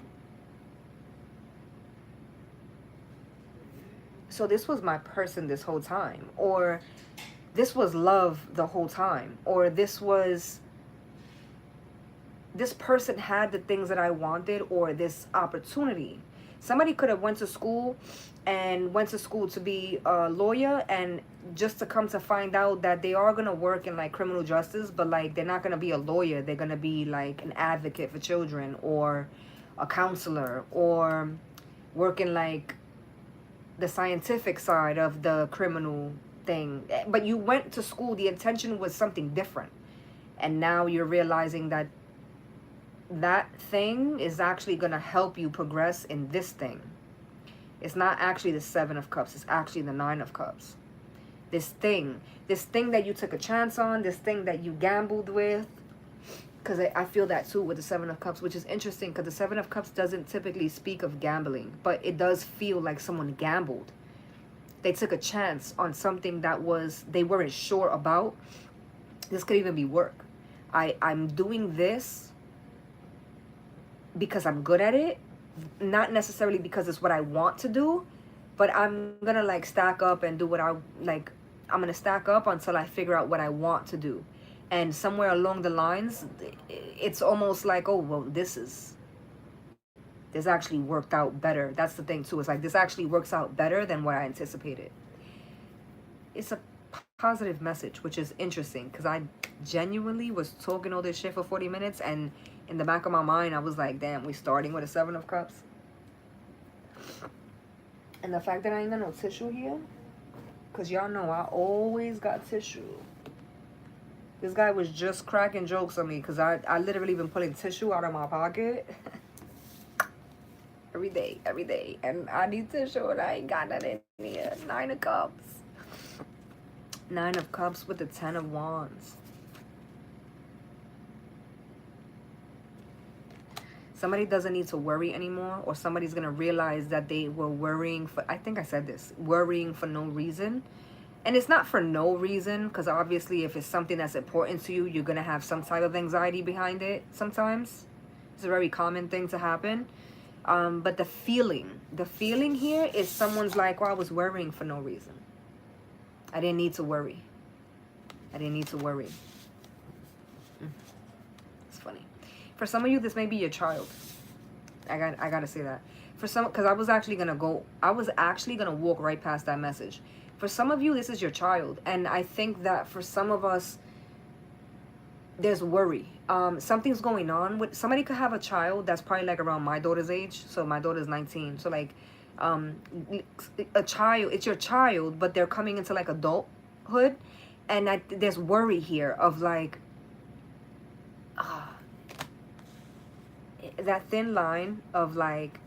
Speaker 1: so this was my person this whole time, or this was love the whole time, or this person had the things that I wanted, or this opportunity. Somebody could have went to school to be a lawyer, and just to come to find out that they are going to work in like criminal justice, but like they're not going to be a lawyer. They're going to be like an advocate for children, or a counselor, or working like the scientific side of the criminal thing. But you went to school, the intention was something different, and now you're realizing that that thing is actually going to help you progress in this thing. It's not actually the Seven of Cups. It's actually the Nine of Cups. This thing that you took a chance on, this thing that you gambled with, because I feel that too with the Seven of Cups, which is interesting because the Seven of Cups doesn't typically speak of gambling, but it does feel like someone gambled. They took a chance on something that they weren't sure about. This could even be work. I'm doing this because I'm good at it, not necessarily because it's what I want to do, but I'm gonna like stack up and do what I'm gonna stack up until I figure out what I want to do. And somewhere along the lines, it's almost like, oh, well, this actually worked out better. That's the thing too. It's like this actually works out better than what I anticipated. It's a positive message, which is interesting because I genuinely was talking all this shit for 40 minutes, and in the back of my mind, I was like, damn, we starting with a Seven of Cups. And the fact that I ain't got no tissue here, because y'all know I always got tissue. This guy was just cracking jokes on me because I literally been putting tissue out of my pocket every day. And I need tissue and I ain't got that in here. Nine of Cups. Nine of Cups with the Ten of Wands. Somebody doesn't need to worry anymore, or somebody's going to realize that they were worrying for, I think I said this, worrying for no reason. And it's not for no reason, because obviously if it's something that's important to you, you're going to have some type of anxiety behind it sometimes. It's a very common thing to happen. But the feeling here is someone's like, well, I was worrying for no reason. I didn't need to worry. I didn't need to worry. It's funny. For some of you, this may be your child. I gotta say that. For some, because I was actually gonna walk right past that message. For some of you, this is your child. And I think that for some of us, there's worry. Something's going on with, somebody could have a child that's probably like around my daughter's age. So my daughter's 19. So like, a child, it's your child, but they're coming into like adulthood. And there's worry here of like, that thin line of like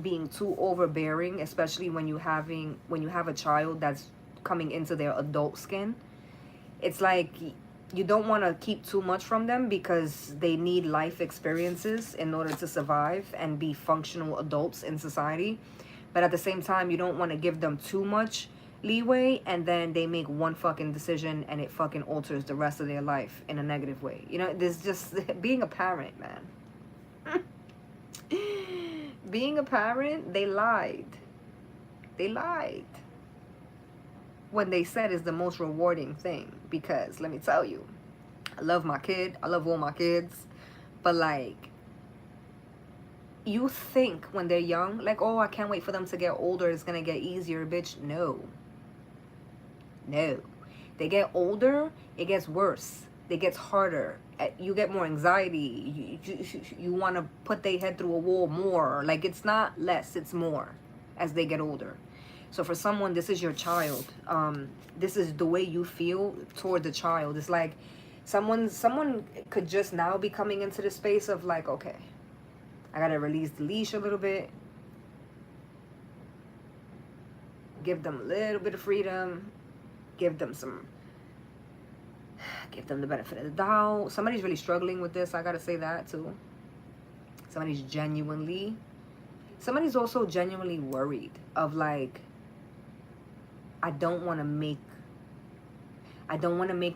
Speaker 1: being too overbearing, especially when you have a child that's coming into their adult skin. It's like you don't want to keep too much from them because they need life experiences in order to survive and be functional adults in society. But at the same time, you don't want to give them too much leeway and then they make one fucking decision and it fucking alters the rest of their life in a negative way. You know, there's just being a parent, man. Being a parent, they lied. They lied when they said it's the most rewarding thing. Because let me tell you, I love my kid. I love all my kids. But like, you think when they're young, like, oh, I can't wait for them to get older. It's going to get easier, bitch. No. No. They get older, it gets worse. It gets harder. You get more anxiety. You want to put their head through a wall more. Like, it's not less, it's more as they get older. So for someone, this is your child. This is the way you feel toward the child. It's like someone could just now be coming into the space of like, okay, I got to release the leash a little bit. Give them a little bit of freedom. Give them the benefit of the doubt. Somebody's really struggling with this. I gotta say that too. Somebody's also genuinely worried of like, I don't want to make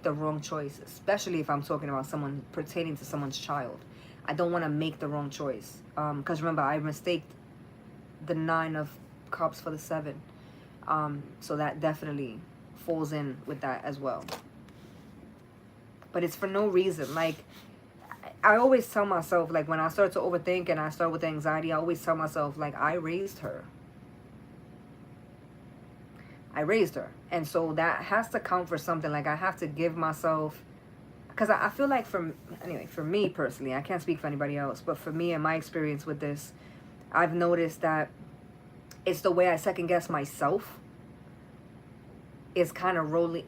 Speaker 1: the wrong choice, especially if I'm talking about someone pertaining to someone's child. I don't want to make the wrong choice. Because remember, I mistaked the 9 of Cups for the 7. So that definitely falls in with that as well. But it's for no reason. Like, I always tell myself, like, when I start to overthink and I start with anxiety, I always tell myself, like, I raised her. And so that has to count for something. Like, I have to give myself, because I feel like for me personally, I can't speak for anybody else, but for me and my experience with this, I've noticed that it's the way I second guess myself is kind of rolled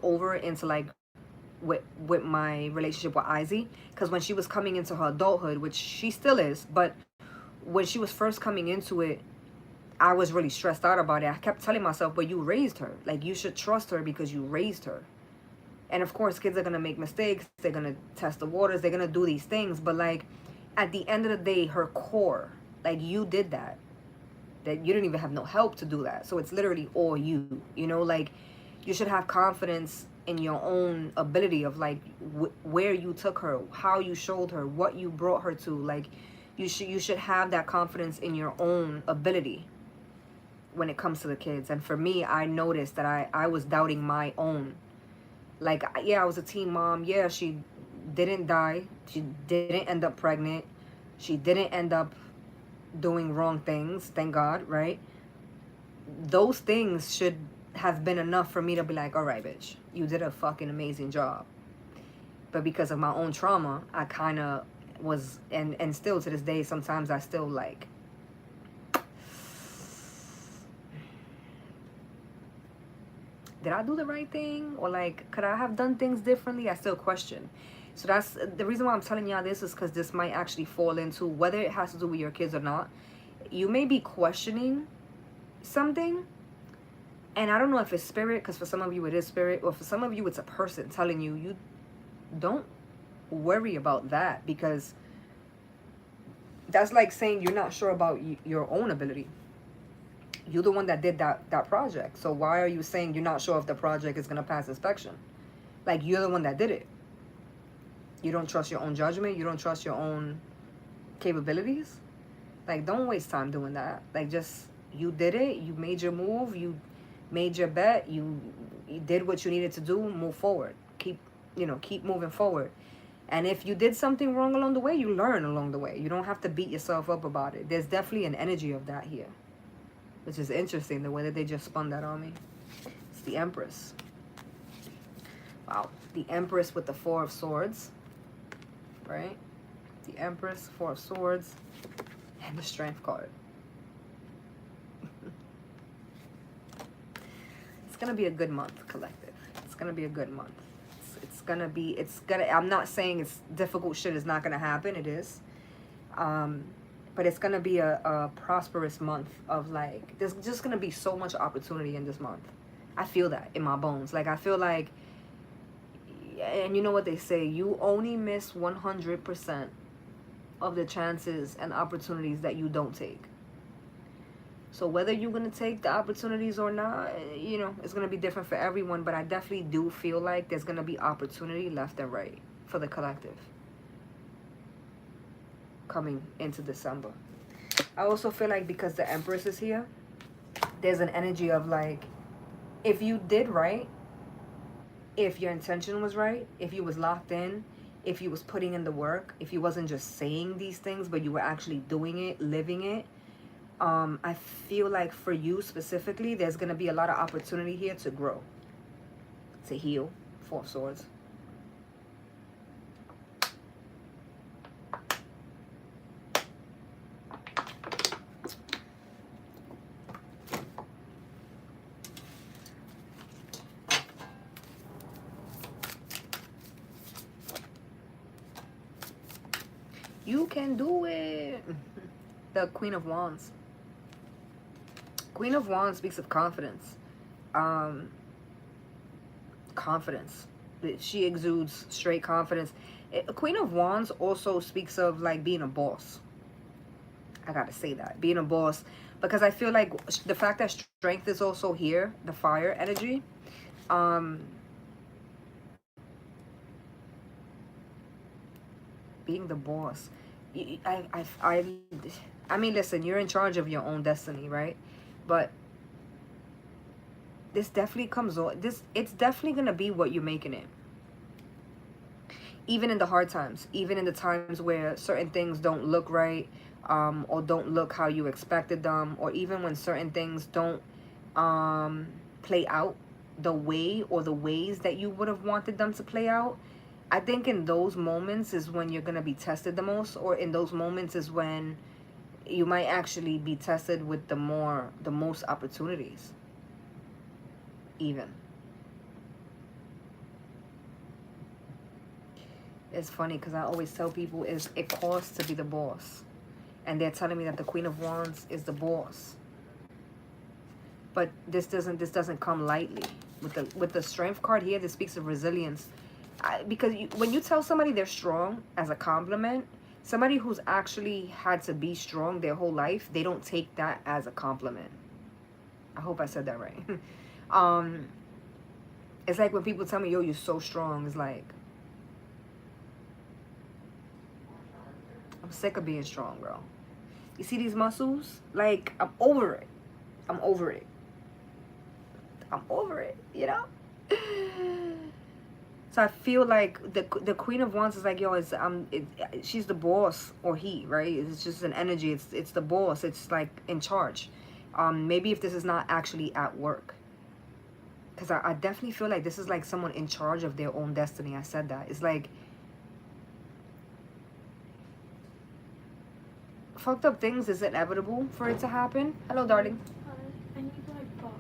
Speaker 1: over into like with my relationship with Izzy, because when she was coming into her adulthood, which she still is, but when she was first coming into it, I was really stressed out about it. I kept telling myself, but you raised her. Like, you should trust her because you raised her. And of course, kids are going to make mistakes. They're going to test the waters. They're going to do these things. But like, at the end of the day, her core, like, you did that. That you didn't even have no help to do that. So it's literally all you, you know, like, you should have confidence in your own ability of like where you took her, how you showed her, what you brought her to. Like, you should have that confidence in your own ability when it comes to the kids. And for me, I noticed that I was doubting my own. Like, yeah, I was a teen mom. Yeah, she didn't die. She didn't end up pregnant. She didn't end up doing wrong things, thank God, right? Those things should have been enough for me to be like, all right, bitch, you did a fucking amazing job. But because of my own trauma, I kind of was, and still to this day, sometimes I still like, did I do the right thing? Or like, could I have done things differently? I still question. So that's the reason why I'm telling y'all this, is because this might actually fall into, whether it has to do with your kids or not, you may be questioning something. And I don't know if it's spirit, because for some of you it is spirit, or for some of you it's a person telling you, you don't worry about that, because that's like saying you're not sure about your own ability. You're the one that did that project. So why are you saying you're not sure if the project is going to pass inspection? Like, you're the one that did it. You don't trust your own judgment. You don't trust your own capabilities. Like, don't waste time doing that. Like, just, you did it. You made your move. You made your bet. You did what you needed to do. Move forward. Keep moving forward. And if you did something wrong along the way, you learn along the way. You don't have to beat yourself up about it. There's definitely an energy of that here, which is interesting, the way that they just spun that on me. It's the Empress. Wow. The Empress with the Four of Swords. Right? The Empress, Four of Swords, and the Strength card. It's going to be a good month, collective. It's going to be a good month. I'm not saying it's difficult shit is not going to happen. It is. But it's going to be a prosperous month of like, there's just going to be so much opportunity in this month. I feel that in my bones. Like, I feel like, and you know what they say, you only miss 100% of the chances and opportunities that you don't take. So whether you're going to take the opportunities or not, you know, it's going to be different for everyone. But I definitely do feel like there's going to be opportunity left and right for the collective coming into December. I also feel like because the Empress is here, there's an energy of like, if you did right, if your intention was right, if you was locked in, if you was putting in the work, if you wasn't just saying these things, but you were actually doing it, living it, I feel like for you specifically, there's going to be a lot of opportunity here to grow, to heal. Four of Swords. You can do it. The Queen of Wands. Queen of Wands speaks of confidence. Confidence. She exudes straight confidence. Queen of Wands also speaks of like being a boss. I gotta say that. Being a boss. Because I feel like the fact that strength is also here, the fire energy, being the boss. I mean, listen, you're in charge of your own destiny, right? But this definitely comes on. It's definitely gonna be what you're making it. Even in the hard times, even in the times where certain things don't look right, or don't look how you expected them, or even when certain things don't play out the way or the ways that you would have wanted them to play out. I think in those moments is when you're going to be tested the most, or in those moments is when you might actually be tested with the most opportunities, even. It's funny because I always tell people is it costs to be the boss. And they're telling me that the Queen of Wands is the boss. But this doesn't come lightly. With the Strength card here, this speaks of resilience. Because when you tell somebody they're strong as a compliment, somebody who's actually had to be strong their whole life, they don't take that as a compliment. I hope I said that right. It's like when people tell me, yo, you're so strong. It's like, I'm sick of being strong, bro. You see these muscles? Like, I'm over it. I'm over it. I'm over it, you know? So I feel like the Queen of Wands is like, yo, she's the boss, or he, right? It's just an energy. It's the boss. It's like in charge. Maybe if this is not actually at work. Because I definitely feel like this is like someone in charge of their own destiny. I said that. It's like fucked up things is inevitable for it to happen. Hello, darling.
Speaker 2: I need my box.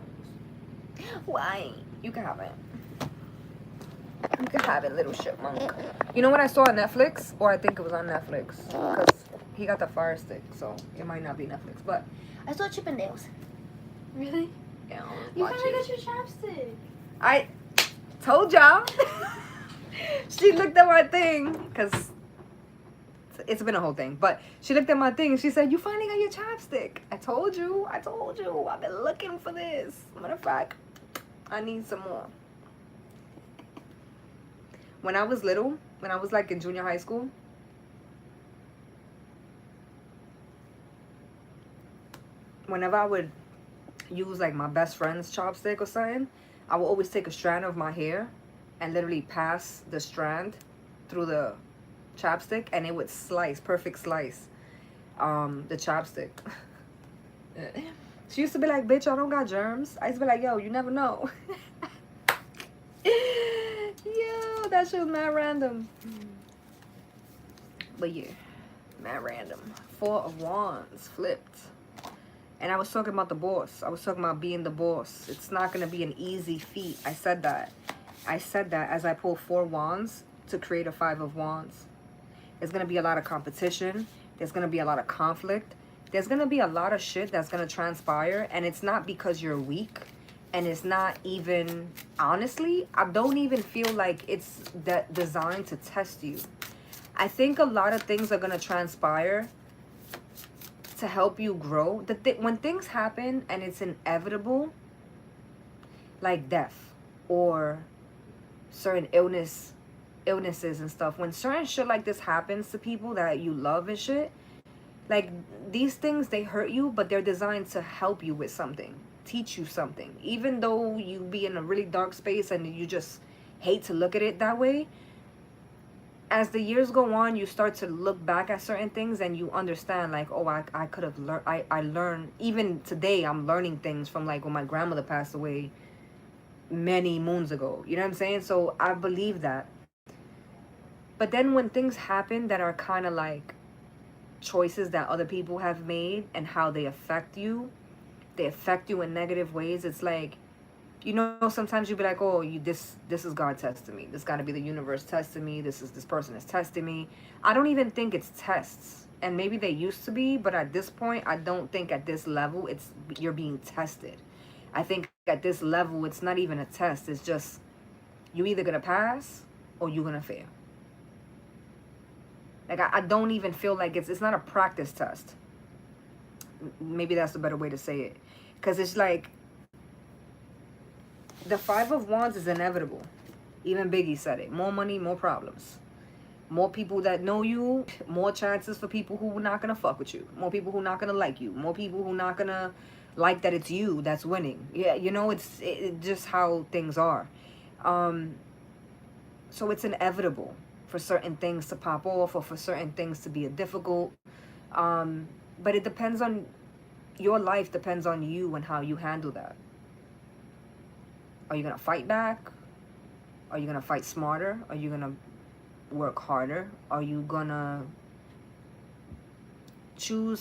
Speaker 1: Why? You can have it. You can have it, little chipmunk. You know what I saw on Netflix? Or I think it was on Netflix. Because he got the Fire Stick, so it might not be Netflix. But I saw Chippendales.
Speaker 2: Really?
Speaker 1: Yeah,
Speaker 2: you finally got your chapstick.
Speaker 1: I told y'all. She looked at my thing. Because it's been a whole thing. But she looked at my thing and she said, you finally got your chapstick. I told you. I've been looking for this. Matter of fact, I need some more. When I was little, when I was like in junior high school, whenever I would use like my best friend's chopstick or something, I would always take a strand of my hair and literally pass the strand through the chopstick, and it would slice, perfect slice, the chopstick. She used to be like, bitch, I don't got germs. I used to be like, yo, you never know. Yo, that shit was mad random. But yeah, mad random. Four of Wands flipped. And I was talking about the boss. I was talking about being the boss. It's not going to be an easy feat. I said that. I said that as I pulled 4 wands to create a 5 of Wands. There's going to be a lot of competition. There's going to be a lot of conflict. There's going to be a lot of shit that's going to transpire. And it's not because you're weak. And it's not even, honestly, I don't even feel like it's that designed to test you. I think a lot of things are going to transpire to help you grow. When things happen and it's inevitable, like death or certain illnesses and stuff, when certain shit like this happens to people that you love and shit, like these things, they hurt you, but they're designed to help you with something, teach you something. Even though you be in a really dark space and you just hate to look at it that way, as the years go on, you start to look back at certain things and you understand, like, oh, I could have learned. I learned, even today, I'm learning things from like when my grandmother passed away many moons ago. You know what I'm saying? So I believe that. But then when things happen that are kind of like choices that other people have made and how they affect you in negative ways, it's like, you know, sometimes you'll be like, oh, this is God testing me. This got to be the universe testing me. This person is testing me. I don't even think it's tests. And maybe they used to be, but at this point, I don't think at this level you're being tested. I think at this level, it's not even a test. It's just you either going to pass or you're going to fail. Like, I don't even feel like it's not a practice test. Maybe that's the better way to say it. Because it's like, the 5 of Wands is inevitable. Even Biggie said it. More money, more problems. More people that know you, more chances for people who are not going to fuck with you. More people who are not going to like you. More people who are not going to like that it's you that's winning. Yeah, you know, it's just how things are. So it's inevitable for certain things to pop off or for certain things to be difficult. But it depends on, your life depends on you and how you handle that. Are you going to fight back? Are you going to fight smarter? Are you going to work harder? Are you going to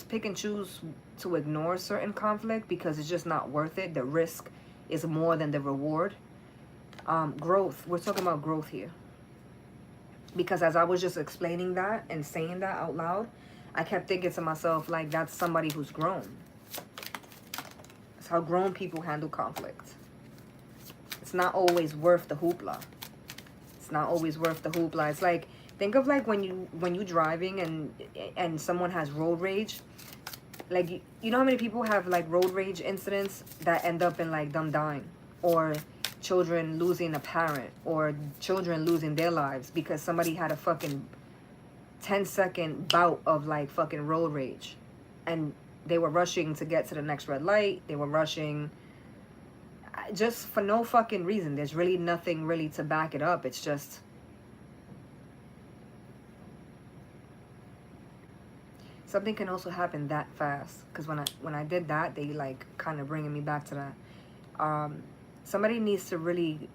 Speaker 1: pick and choose to ignore certain conflict because it's just not worth it? The risk is more than the reward. Growth. We're talking about growth here. Because as I was just explaining that and saying that out loud, I kept thinking to myself, like, that's somebody who's grown. It's how grown people handle conflict. It's not always worth the hoopla. It's not always worth the hoopla. It's like, think of like when you driving and someone has road rage. Like, you know how many people have like road rage incidents that end up in like them dying, or children losing a parent, or children losing their lives because somebody had a fucking 10-second bout of like fucking road rage, and they were rushing to get to the next red light. They were rushing just for no fucking reason. There's really nothing really to back it up. It's just something can also happen that fast. Because when I did that, they like kind of bringing me back to that. Somebody needs to really,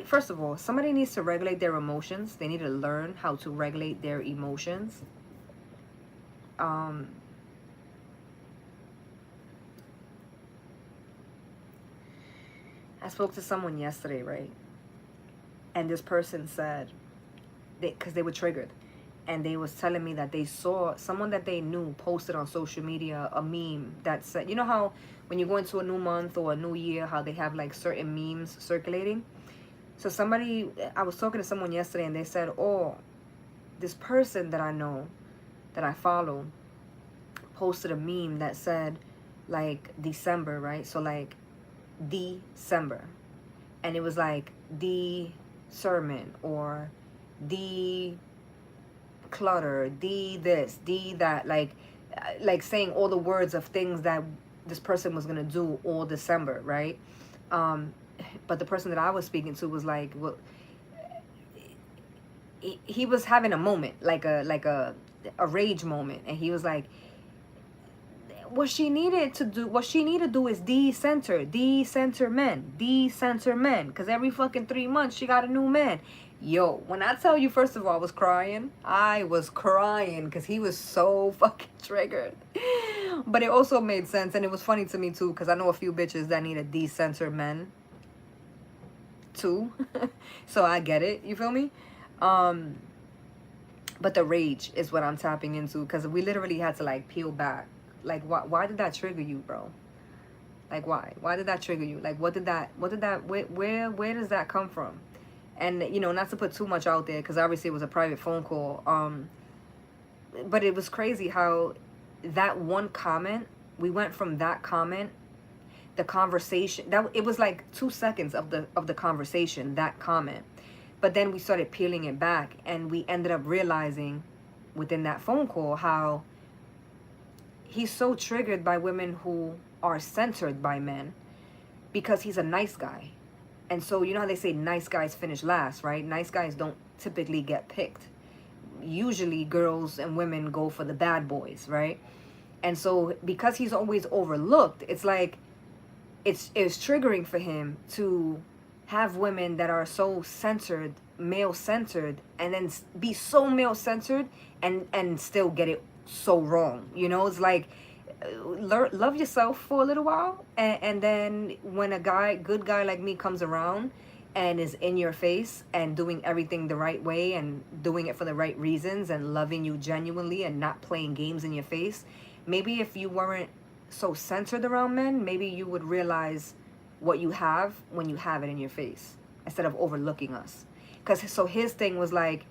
Speaker 1: first of all, somebody needs to regulate their emotions. They need to learn how to regulate their emotions. I spoke to someone yesterday, right? And this person said, because they were triggered, and they was telling me that they saw someone that they knew posted on social media a meme that said, you know how when you go into a new month or a new year, how they have like certain memes circulating? So I was talking to someone yesterday, and they said, oh, this person that I know, that I follow, posted a meme that said like December, right? So like December, and it was like the sermon, or the clutter, the this, the that, like saying all the words of things that this person was gonna do all December, right? But the person that I was speaking to was like, well, he was having a moment, like a rage moment, and he was like, what she needed to do is decenter men, because every fucking 3 months she got a new man. Yo, when I tell you, first of all, I was crying because he was so fucking triggered. But it also made sense, and it was funny to me too, because I know a few bitches that need a decenter men too. So I get it, you feel me? But the rage is what I'm tapping into, because we literally had to like peel back. Like, why did that trigger you, bro? Like, why did that trigger you? Like, where does that come from? And, you know, not to put too much out there, because obviously it was a private phone call. But it was crazy how that one comment, we went from that comment, the conversation, it was like 2 seconds of the conversation, that comment. But then we started peeling it back, and we ended up realizing within that phone call how he's so triggered by women who are centered by men, because he's a nice guy. And so, you know how they say nice guys finish last, right? Nice guys don't typically get picked. Usually girls and women go for the bad boys, right? And so because he's always overlooked, it's like it's triggering for him to have women that are so centered, male-centered, and then be so male-centered and still get it so wrong. You know, it's like, love yourself for a little while, and then when a good guy like me comes around and is in your face and doing everything the right way and doing it for the right reasons and loving you genuinely and not playing games in your face, maybe if you weren't so centered around men, maybe you would realize what you have when you have it in your face, instead of overlooking us. Because so his thing was like,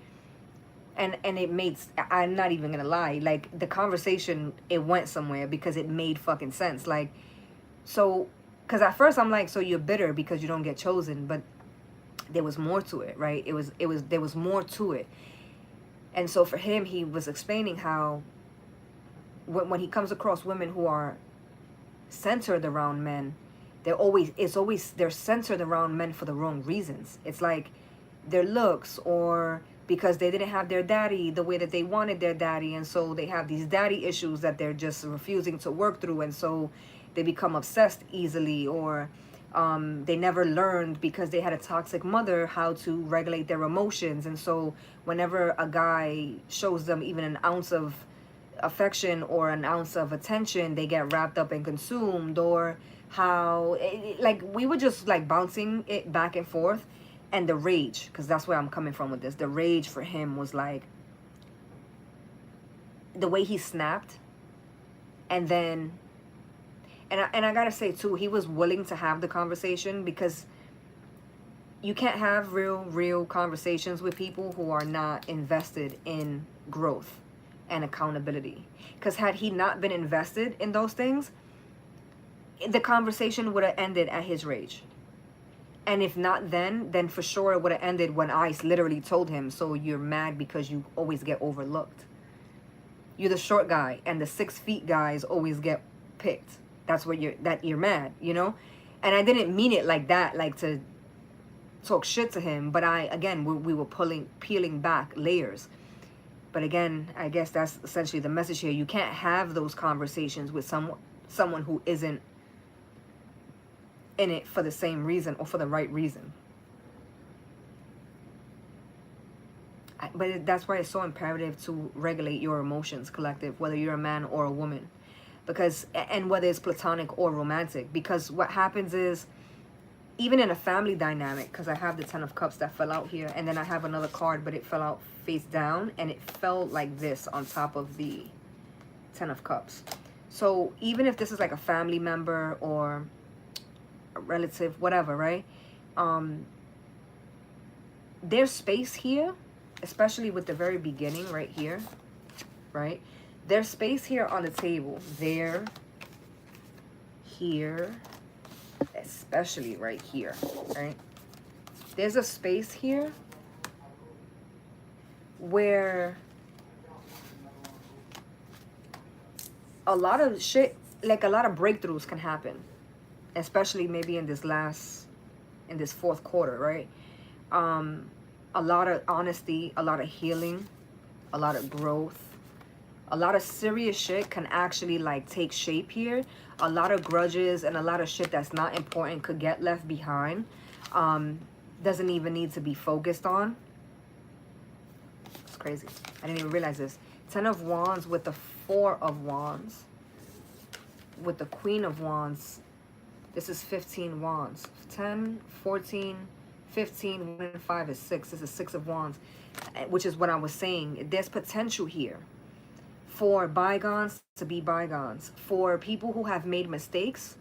Speaker 1: and it made, I'm not even gonna lie, like the conversation, it went somewhere because it made fucking sense. Like, so, because at first I'm like, so you're bitter because you don't get chosen, but there was more to it, right? There was more to it. And so for him, he was explaining how when he comes across women who are centered around men, they're centered around men for the wrong reasons. It's like their looks, or because they didn't have their daddy the way that they wanted their daddy, and so they have these daddy issues that they're just refusing to work through, and so they become obsessed easily, or they never learned because they had a toxic mother how to regulate their emotions, and so whenever a guy shows them even an ounce of affection or an ounce of attention, they get wrapped up and consumed. Or how like we were just like bouncing it back and forth, And the rage, because that's where I'm coming from with this. The rage for him was like the way he snapped. And then, and I gotta say too, he was willing to have the conversation, because you can't have real conversations with people who are not invested in growth and accountability. Because had he not been invested in those things, the conversation would have ended at his rage. And if not then for sure it would have ended when I literally told him, so you're mad because you always get overlooked. You're the short guy, and the 6 feet guys always get picked. That's what you're mad, you know? And I didn't mean it like that, like to talk shit to him, but we were peeling back layers. But again, I guess that's essentially the message here. You can't have those conversations with someone who isn't in it for the same reason or for the right reason. But that's why it's so imperative to regulate your emotions, collective, whether you're a man or a woman, because, and whether it's platonic or romantic, because what happens is, even in a family dynamic, because I have the 10 of Cups that fell out here, and then I have another card, but it fell out face down, and it fell like this on top of the 10 of Cups. So even if this is like a family member or a relative, whatever, right? There's space here, especially with the very beginning right here, right? There's space here on the table. There, here, especially right here, right? There's a space here where a lot of shit, like a lot of breakthroughs can happen, especially maybe in this fourth quarter, right? A lot of honesty, a lot of healing, a lot of growth, a lot of serious shit can actually like take shape here. A lot of grudges and a lot of shit that's not important could get left behind. Doesn't even need to be focused on. It's crazy. I didn't even realize this. 10 of Wands with the 4 of Wands. With the Queen of Wands. This is 15 Wands. 10, 14, 15, 1 and 5 is 6. This is 6 of Wands. Which is what I was saying. There's potential here for bygones to be bygones, for people who have made mistakes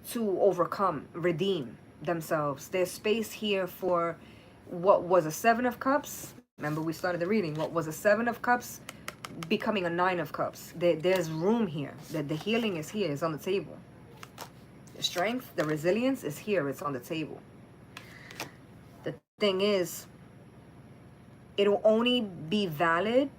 Speaker 1: to overcome, redeem themselves. There's space here for what was a 7 of Cups. Remember, we started the reading. What was a 7 of Cups becoming a 9 of Cups. There's room here. The healing is here. It's on the table. The strength, the resilience is here. It's on the table. The thing is, it'll only be valid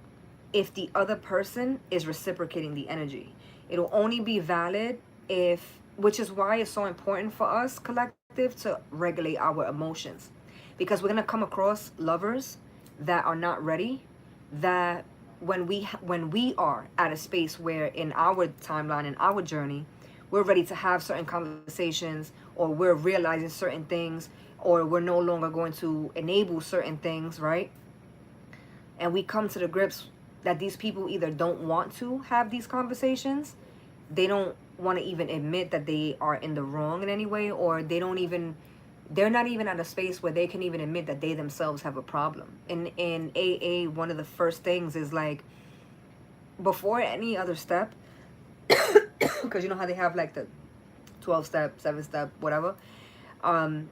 Speaker 1: if the other person is reciprocating the energy. It'll only be valid if, which is why it's so important for us, collective, to regulate our emotions. Because we're going to come across lovers that are not ready, that when we are at a space where in our timeline, in our journey, we're ready to have certain conversations, or we're realizing certain things, or we're no longer going to enable certain things, right? And we come to the grips that these people either don't want to have these conversations, they don't want to even admit that they are in the wrong in any way, or they're not even at a space where they can even admit that they themselves have a problem. In AA, one of the first things is like, before any other step, because you know how they have like the 12-step, 7-step, whatever.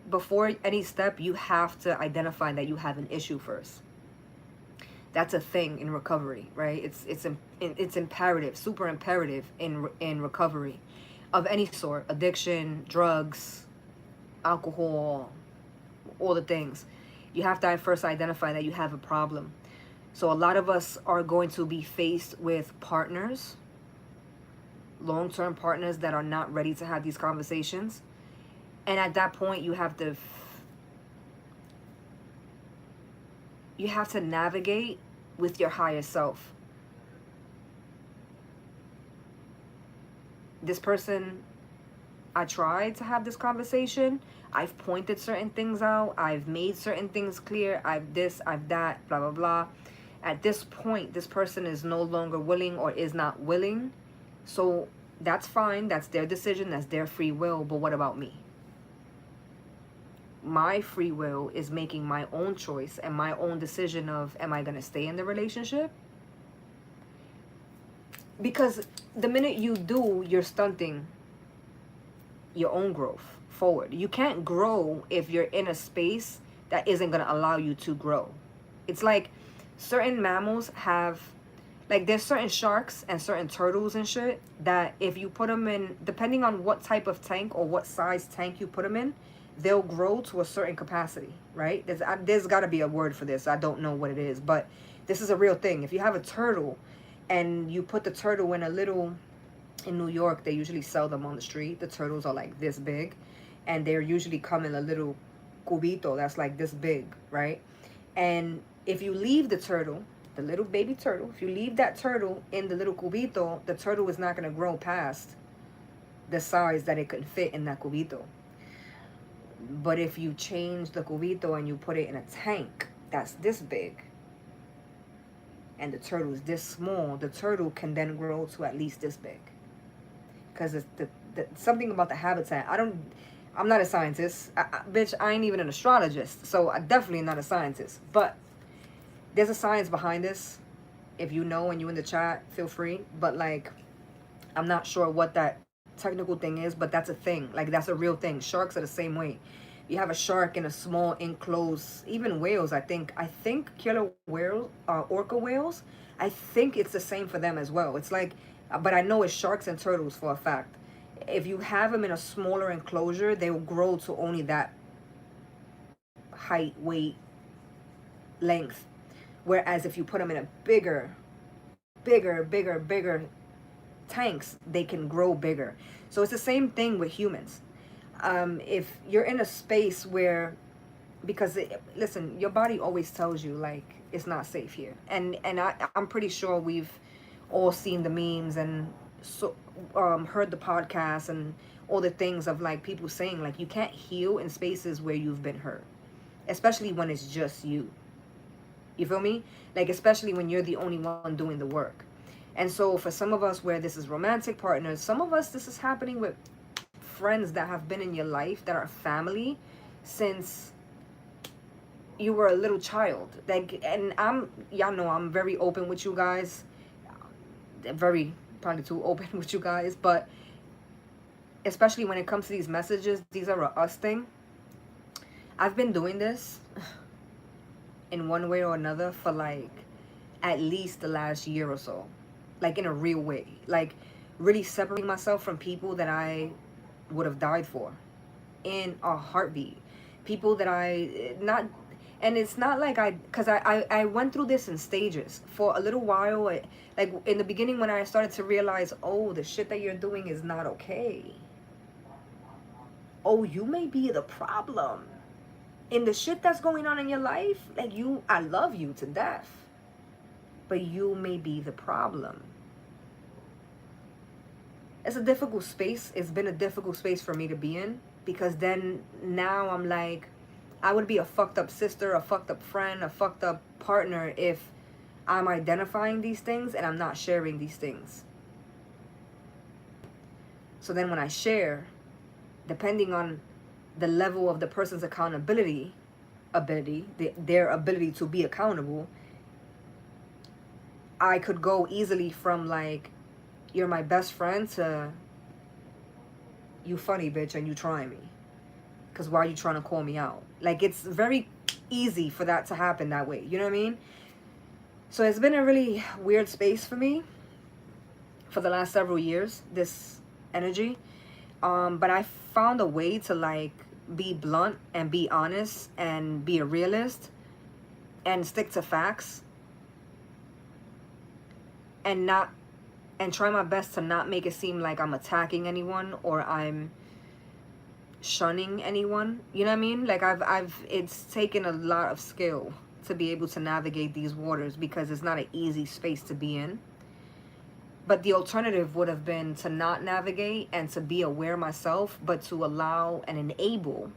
Speaker 1: Before any step, you have to identify that you have an issue first. That's a thing in recovery, right? It's imperative, super imperative in recovery of any sort, addiction, drugs, alcohol, all the things. You have to first identify that you have a problem. So a lot of us are going to be faced with partners, long-term partners that are not ready to have these conversations. And at that point, you have to navigate with your higher self. This person, I tried to have this conversation. I've pointed certain things out. I've made certain things clear. I've this, I've that, blah, blah, blah. At this point, this person is no longer willing or is not willing. So that's fine. That's their decision. That's their free will. But what about me? my free will is making my own choice and my own decision of, am I going to stay in the relationship? Because the minute you do, you're stunting your own growth forward. You can't grow if you're in a space that isn't going to allow you to grow. It's like certain mammals have, like there's certain sharks and certain turtles and shit that if you put them in, depending on what type of tank or what size tank you put them in, they'll grow to a certain capacity, right? There's got to be a word for this. I don't know what it is, but this is a real thing. If you have a turtle and you put the turtle in a little, in New York, they usually sell them on the street. The turtles are like this big, and they're usually come in a little cubito that's like this big, right? And if you leave the turtle, the little baby turtle, if you leave that turtle in the little cubito, the turtle is not going to grow past the size that it could fit in that cubito. But if you change the cubito and you put it in a tank that's this big, and the turtle is this small, the turtle can then grow to at least this big. Because it's something about the habitat. I'm not a scientist. Bitch, I ain't even an astrologist. So I definitely not a scientist. But there's a science behind this. If you know and you in the chat, feel free. But like, I'm not sure what that technical thing is, but that's a thing. Like, that's a real thing. Sharks are the same way. You have a shark in a small enclosed, even whales, I think killer whales, orca whales, I think it's the same for them as well. It's like, but I know it's sharks and turtles for a fact. If you have them in a smaller enclosure, they will grow to only that height, weight, length. Whereas if you put them in a bigger tanks, they can grow bigger. So it's the same thing with humans. If you're in a space where, because listen, your body always tells you like it's not safe here, and I'm pretty sure we've all seen the memes and so heard the podcasts and all the things of like people saying like you can't heal in spaces where you've been hurt, especially when it's just you. You feel me? Like, especially when you're the only one doing the work. And so for some of us where this is romantic partners, some of us this is happening with friends that have been in your life that are family since you were a little child. Like, and y'all know I'm very open with you guys, very probably too open with you guys, but especially when it comes to these messages, these are a us thing. I've been doing this in one way or another for like at least the last year or so, like in a real way, like really separating myself from people that I would have died for in a heartbeat, people that and it's not like because I went through this in stages for a little while. Like in the beginning when I started to realize, oh, the shit that you're doing is not okay. Oh, you may be the problem in the shit that's going on in your life. Like I love you to death, but you may be the problem. It's a difficult space. It's been a difficult space for me to be in, because then now I'm like, I would be a fucked up sister, a fucked up friend, a fucked up partner if I'm identifying these things and I'm not sharing these things. So then when I share, depending on the level of the person's accountability, their ability to be accountable, I could go easily from like, you're my best friend to you funny bitch and you trying me. Because why are you trying to call me out? Like, it's very easy for that to happen that way. You know what I mean? So it's been a really weird space for me for the last several years, this energy. But I found a way to like be blunt and be honest and be a realist and stick to facts and try my best to not make it seem like I'm attacking anyone or I'm shunning anyone. You know what I mean? Like it's taken a lot of skill to be able to navigate these waters, because it's not an easy space to be in. But the alternative would have been to not navigate and to be aware myself, but to allow and enable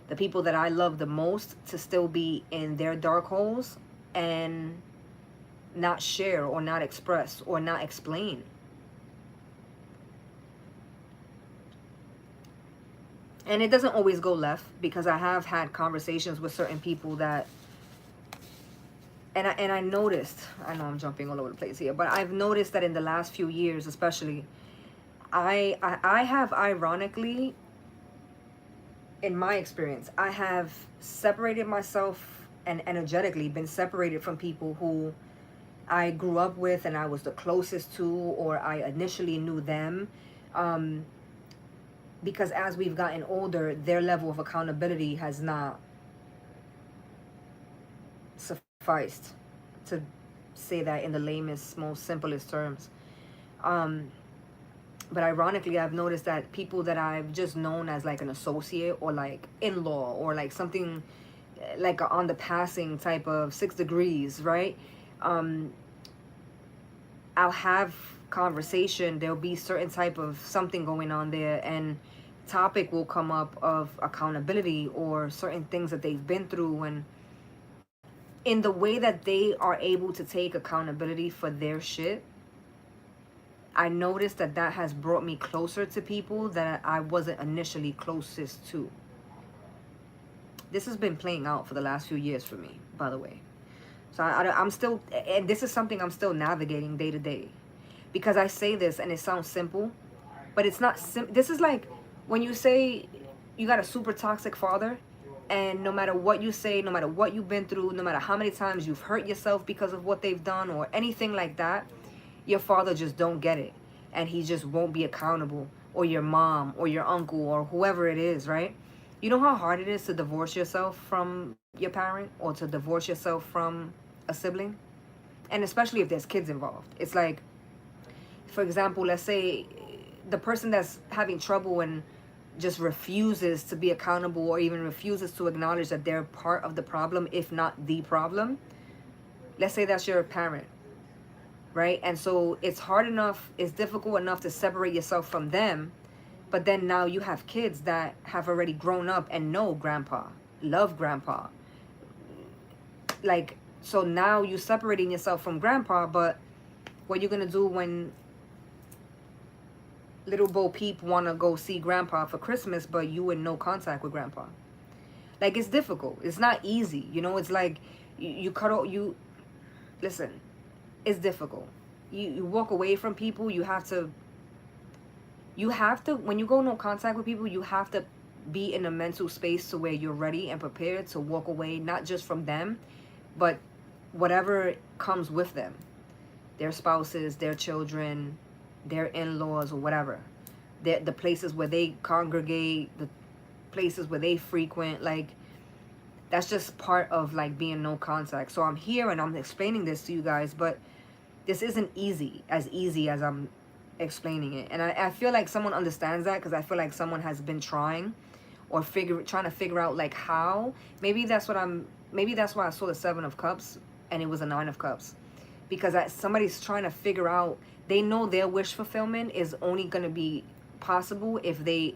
Speaker 1: the people that I love the most to still be in their dark holes and not share or not express or not explain. And it doesn't always go left, because I have had conversations with certain people that, and I noticed, I know I'm jumping all over the place here, but I've noticed that in the last few years especially, I have ironically, in my experience, I have separated myself and energetically been separated from people who I grew up with and I was the closest to, or I initially knew them. Because as we've gotten older, their level of accountability has not sufficed, to say that in the lamest, most simplest terms. But ironically, I've noticed that people that I've just known as like an associate, or like in-law, or like something like a on the passing type of 6 degrees, right? I'll have conversation, there'll be certain type of something going on there, and topic will come up of accountability or certain things that they've been through, and in the way that they are able to take accountability for their shit, I noticed that that has brought me closer to people that I wasn't initially closest to. This has been playing out for the last few years for me, by the way. So I'm still, and this is something I'm still navigating day to day. Because I say this and it sounds simple, but it's not this is like when you say you got a super toxic father, and no matter what you say, no matter what you've been through, no matter how many times you've hurt yourself because of what they've done or anything like that, your father just don't get it, and he just won't be accountable, or your mom or your uncle or whoever it is, right? You know how hard it is to divorce yourself from your parent, or to divorce yourself from a sibling? And especially if there's kids involved. It's like, for example, let's say the person that's having trouble and just refuses to be accountable, or even refuses to acknowledge that they're part of the problem, if not the problem. Let's say that's your parent, right? And so it's hard enough, it's difficult enough to separate yourself from them, but then now you have kids that have already grown up and know grandpa, love grandpa. Like, so now you're separating yourself from grandpa, but what are you gonna do when little Bo Peep wanna go see grandpa for Christmas, but you in no contact with grandpa? Like, it's difficult. It's not easy. You know, it's like you cut out, listen, it's difficult. You walk away from people. You have to, when you go no contact with people, you have to be in a mental space to where you're ready and prepared to walk away, not just from them, but whatever comes with them, their spouses, their children, their in-laws, or whatever, the places where they congregate, the places where they frequent. Like, that's just part of like being no contact. So I'm here and I'm explaining this to you guys, but this isn't easy as I'm explaining it. And I feel like someone understands that, because I feel like someone has been trying, or trying to figure out like how. Maybe that's why I saw the 7 of Cups and it was a 9 of Cups, because somebody's trying to figure out, they know their wish fulfillment is only going to be possible if they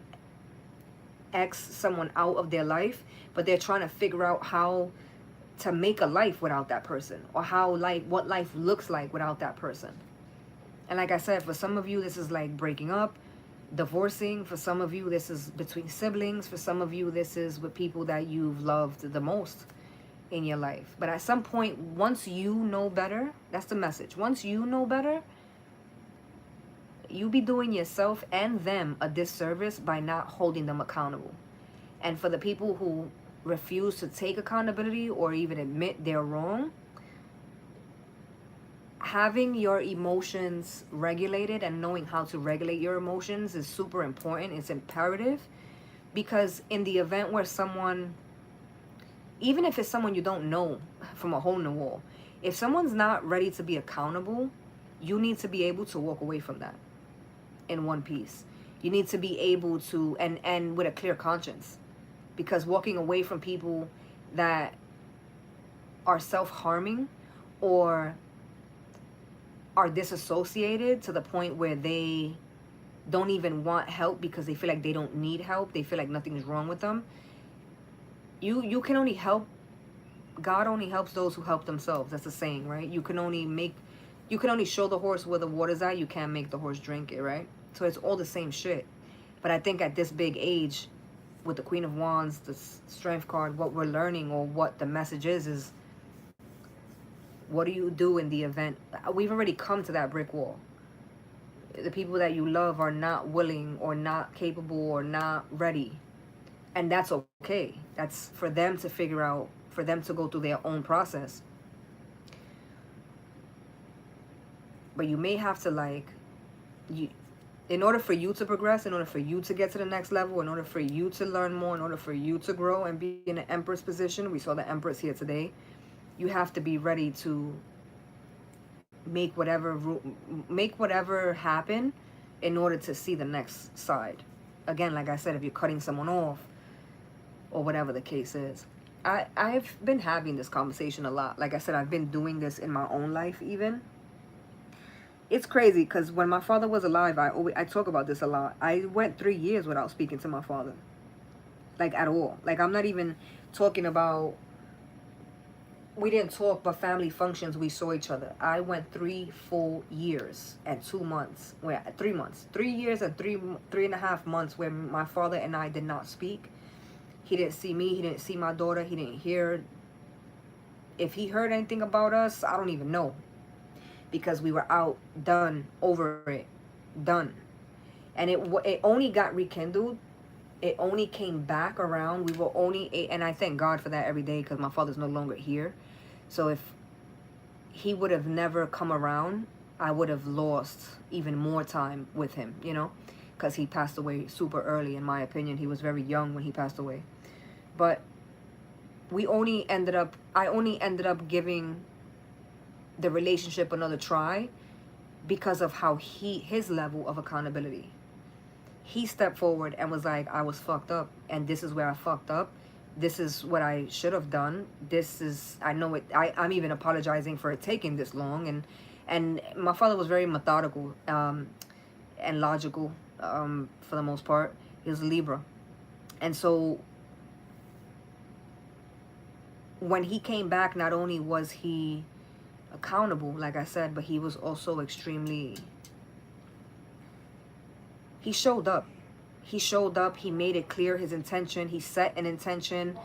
Speaker 1: X someone out of their life, but they're trying to figure out how to make a life without that person, or what life looks like without that person. And like I said, for some of you, this is like breaking up, divorcing. For some of you, this is between siblings. For some of you, this is with people that you've loved the most in your life. But at some point, once you know better, that's the message. Once you know better, you be doing yourself and them a disservice by not holding them accountable. And for the people who refuse to take accountability or even admit they're wrong, having your emotions regulated and knowing how to regulate your emotions is super important. It's imperative, because in the event where someone, even if it's someone you don't know from a hole in the wall, if someone's not ready to be accountable, you need to be able to walk away from that in one piece. You need to be able to, and with a clear conscience, because walking away from people that are self-harming or are disassociated to the point where they don't even want help because they feel like they don't need help, they feel like nothing's wrong with them, you can only help, God only helps those who help themselves. That's the saying, right? You can only show the horse where the water's at. You can't make the horse drink it, right? So it's all the same shit. But I think at this big age, with the Queen of Wands, the Strength card, what we're learning or what the message is what do you do in the event? We've already come to that brick wall. The people that you love are not willing or not capable or not ready. And that's okay. That's for them to figure out, for them to go through their own process. But you may have to like, in order for you to progress, in order for you to get to the next level, in order for you to learn more, in order for you to grow and be in an Empress position, we saw the Empress here today, you have to be ready to make whatever happen in order to see the next side. Again, like I said, if you're cutting someone off or whatever the case is. I've been having this conversation a lot. Like I said, I've been doing this in my own life even. It's crazy because when my father was alive, I talk about this a lot. I went 3 years without speaking to my father. Like at all. Like I'm not even talking about, we didn't talk, but family functions, we saw each other. I went 3 full years and 2 months. 3 months. 3 years and 3.5 months where my father and I did not speak. He didn't see me. He didn't see my daughter. He didn't hear. If he heard anything about us, I don't even know. Because we were out, done, over it, done. And it only got rekindled. It only came back around. We were only, and I thank God for that every day because my father's no longer here. So if he would have never come around, I would have lost even more time with him, you know, because he passed away super early, in my opinion. He was very young when he passed away. But I only ended up giving the relationship another try because of how his level of accountability. He stepped forward and was like, I was fucked up and this is where I fucked up. This is what I should have done. This is, I know it, I'm even apologizing for it taking this long. And my father was very methodical and logical for the most part. He was a Libra. And so when he came back, not only was he accountable, like I said, but he was also extremely, he showed up. He showed up. He made it clear his intention. He set an intention.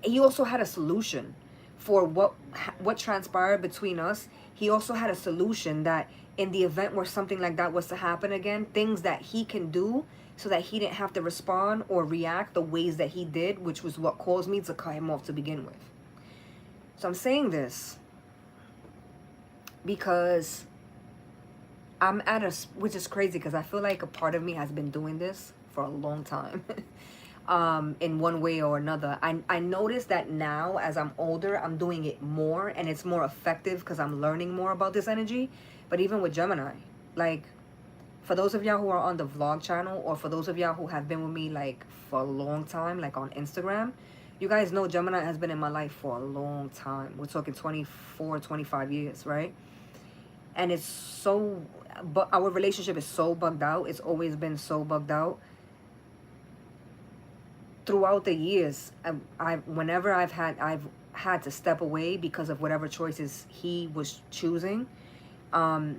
Speaker 1: He also had a solution for what transpired between us. He also had a solution that in the event where something like that was to happen again, things that he can do so that he didn't have to respond or react the ways that he did, which was what caused me to cut him off to begin with. So I'm saying this because I'm at a, which is crazy because I feel like a part of me has been doing this for a long time in one way or another. I noticed that now as I'm older, I'm doing it more and it's more effective because I'm learning more about this energy. But even with Gemini, like for those of y'all who are on the vlog channel or for those of y'all who have been with me like for a long time, like on Instagram, you guys know Gemini has been in my life for a long time. We're talking 24, 25 years, right? And it's so, but our relationship is so bugged out. It's always been so bugged out. Throughout the years, whenever I've had to step away because of whatever choices he was choosing, it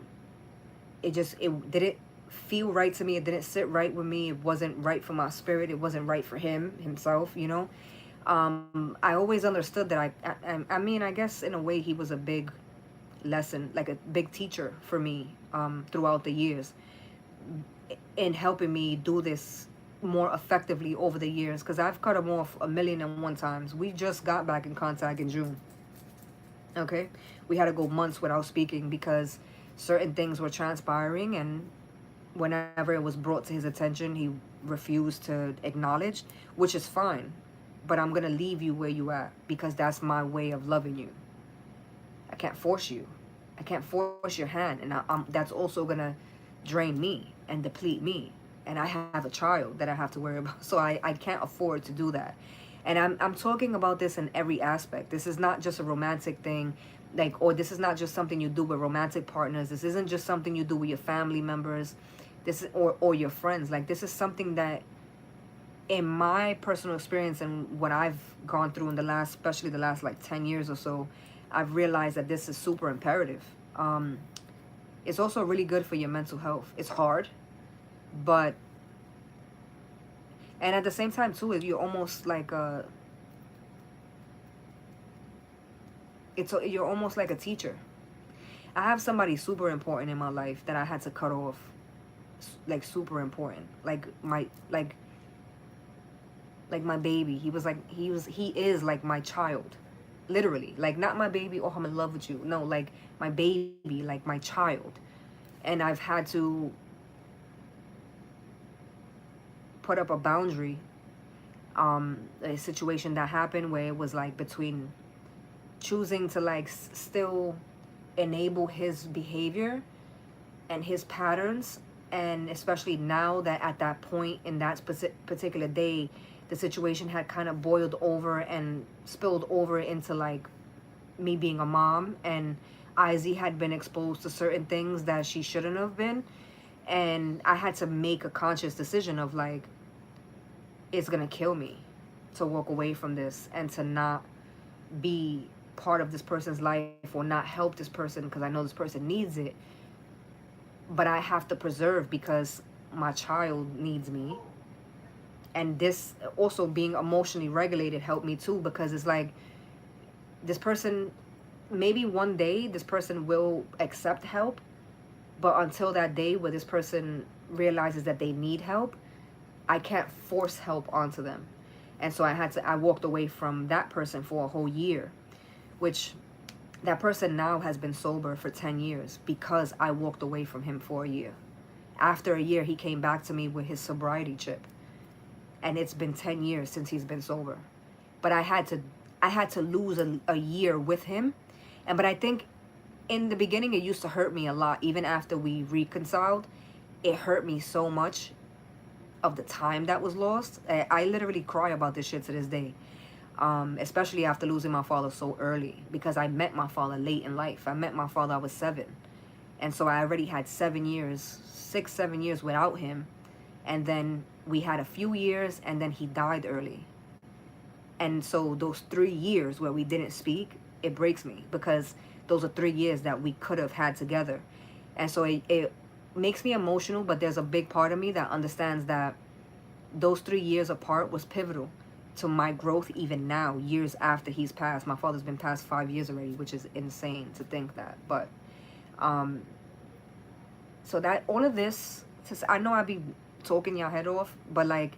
Speaker 1: didn't feel right to me. It didn't sit right with me. It wasn't right for my spirit. It wasn't right for himself, you know. I always understood that I mean, I guess in a way he was a big lesson, like a big teacher for me throughout the years in helping me do this more effectively over the years, because I've cut him off 1,000,001 times. We just got back in contact in June. Okay, we had to go months without speaking because certain things were transpiring, and whenever it was brought to his attention, he refused to acknowledge, which is fine. But I'm gonna leave you where you at because that's my way of loving you. I can't force you. I can't force your hand, and that's also gonna drain me and deplete me. And I have a child that I have to worry about, so I can't afford to do that. And I'm talking about this in every aspect. This is not just a romantic thing, like, or this is not just something you do with romantic partners. This isn't just something you do with your family members, this is, or your friends. Like, this is something that, in my personal experience and what I've gone through in the last, especially the last like 10 years or so, I've realized that this is super imperative. It's also really good for your mental health. It's hard, but And at the same time too, you're almost like you're almost like a teacher. I have somebody super important in my life that I had to cut off, like super important, like my baby. He is like my child, literally. Like, not my baby, oh, I'm in love with you. No, like my baby, like my child. And I've had to put up a boundary. A situation that happened where it was like between choosing to like still enable his behavior and his patterns, and especially now that at that point in that particular day, the situation had kind of boiled over and spilled over into like me being a mom, and Izzy had been exposed to certain things that she shouldn't have been, and I had to make a conscious decision of like, it's gonna kill me to walk away from this and to not be part of this person's life or not help this person because I know this person needs it, but I have to preserve because my child needs me. And this also, being emotionally regulated, helped me too, because it's like, this person, maybe one day this person will accept help, but until that day where this person realizes that they need help, I can't force help onto them. And so I walked away from that person for a whole year, which that person now has been sober for 10 years because I walked away from him for a year. After a year, he came back to me with his sobriety chip. And it's been 10 years since he's been sober. But I had to lose a year with him. But I think in the beginning, it used to hurt me a lot. Even after we reconciled, it hurt me so much of the time that was lost. I literally cry about this shit to this day. Especially after losing my father so early, because I met my father late in life. I met my father, I was 7. And so I already had 7 years, 6, 7 years without him. And then we had a few years, and then he died early. And so those 3 years where we didn't speak, it breaks me, because those are 3 years that we could have had together. And so it makes me emotional, but there's a big part of me that understands that those 3 years apart was pivotal to my growth. Even now, years after he's passed, my father's been passed 5 years already, which is insane to think that. But so that all of this, I know I be talking your head off, but like,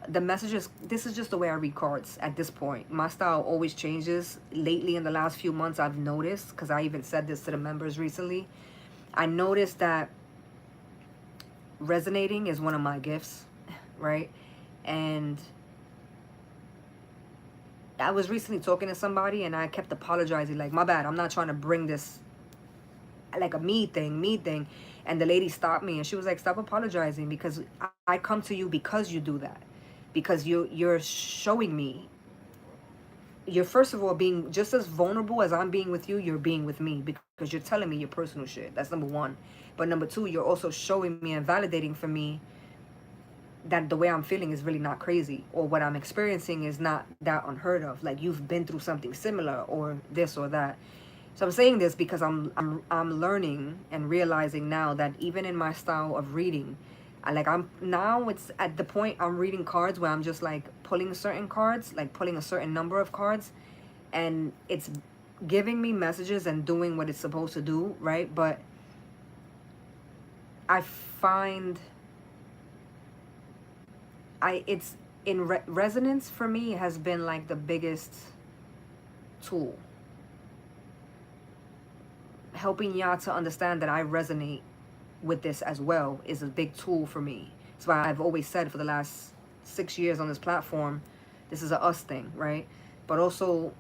Speaker 1: the messages, this is just the way I read cards at this point. My style always changes. Lately, in the last few months, I've noticed, because I even said this to the members recently, I noticed that resonating is one of my gifts, right? And I was recently talking to somebody, and I kept apologizing, like, my bad, I'm not trying to bring this like a me thing. And the lady stopped me, and she was like, stop apologizing, because I come to you because you do that. Because you're showing me, you're first of all being just as vulnerable as I'm being with you, you're being with me, because you're telling me your personal shit. That's number one. But number two, you're also showing me and validating for me that the way I'm feeling is really not crazy, or what I'm experiencing is not that unheard of. Like, you've been through something similar, or this or that. So I'm saying this because I'm learning and realizing now that even in my style of reading, it's at the point I'm reading cards where I'm just like pulling certain cards, like pulling a certain number of cards, and it's giving me messages and doing what it's supposed to do, right? But I find it's in resonance for me has been like the biggest tool, helping y'all to understand that I resonate with this as well is a big tool for me. That's why I've always said for the last 6 years on this platform, this is a us thing, right? But also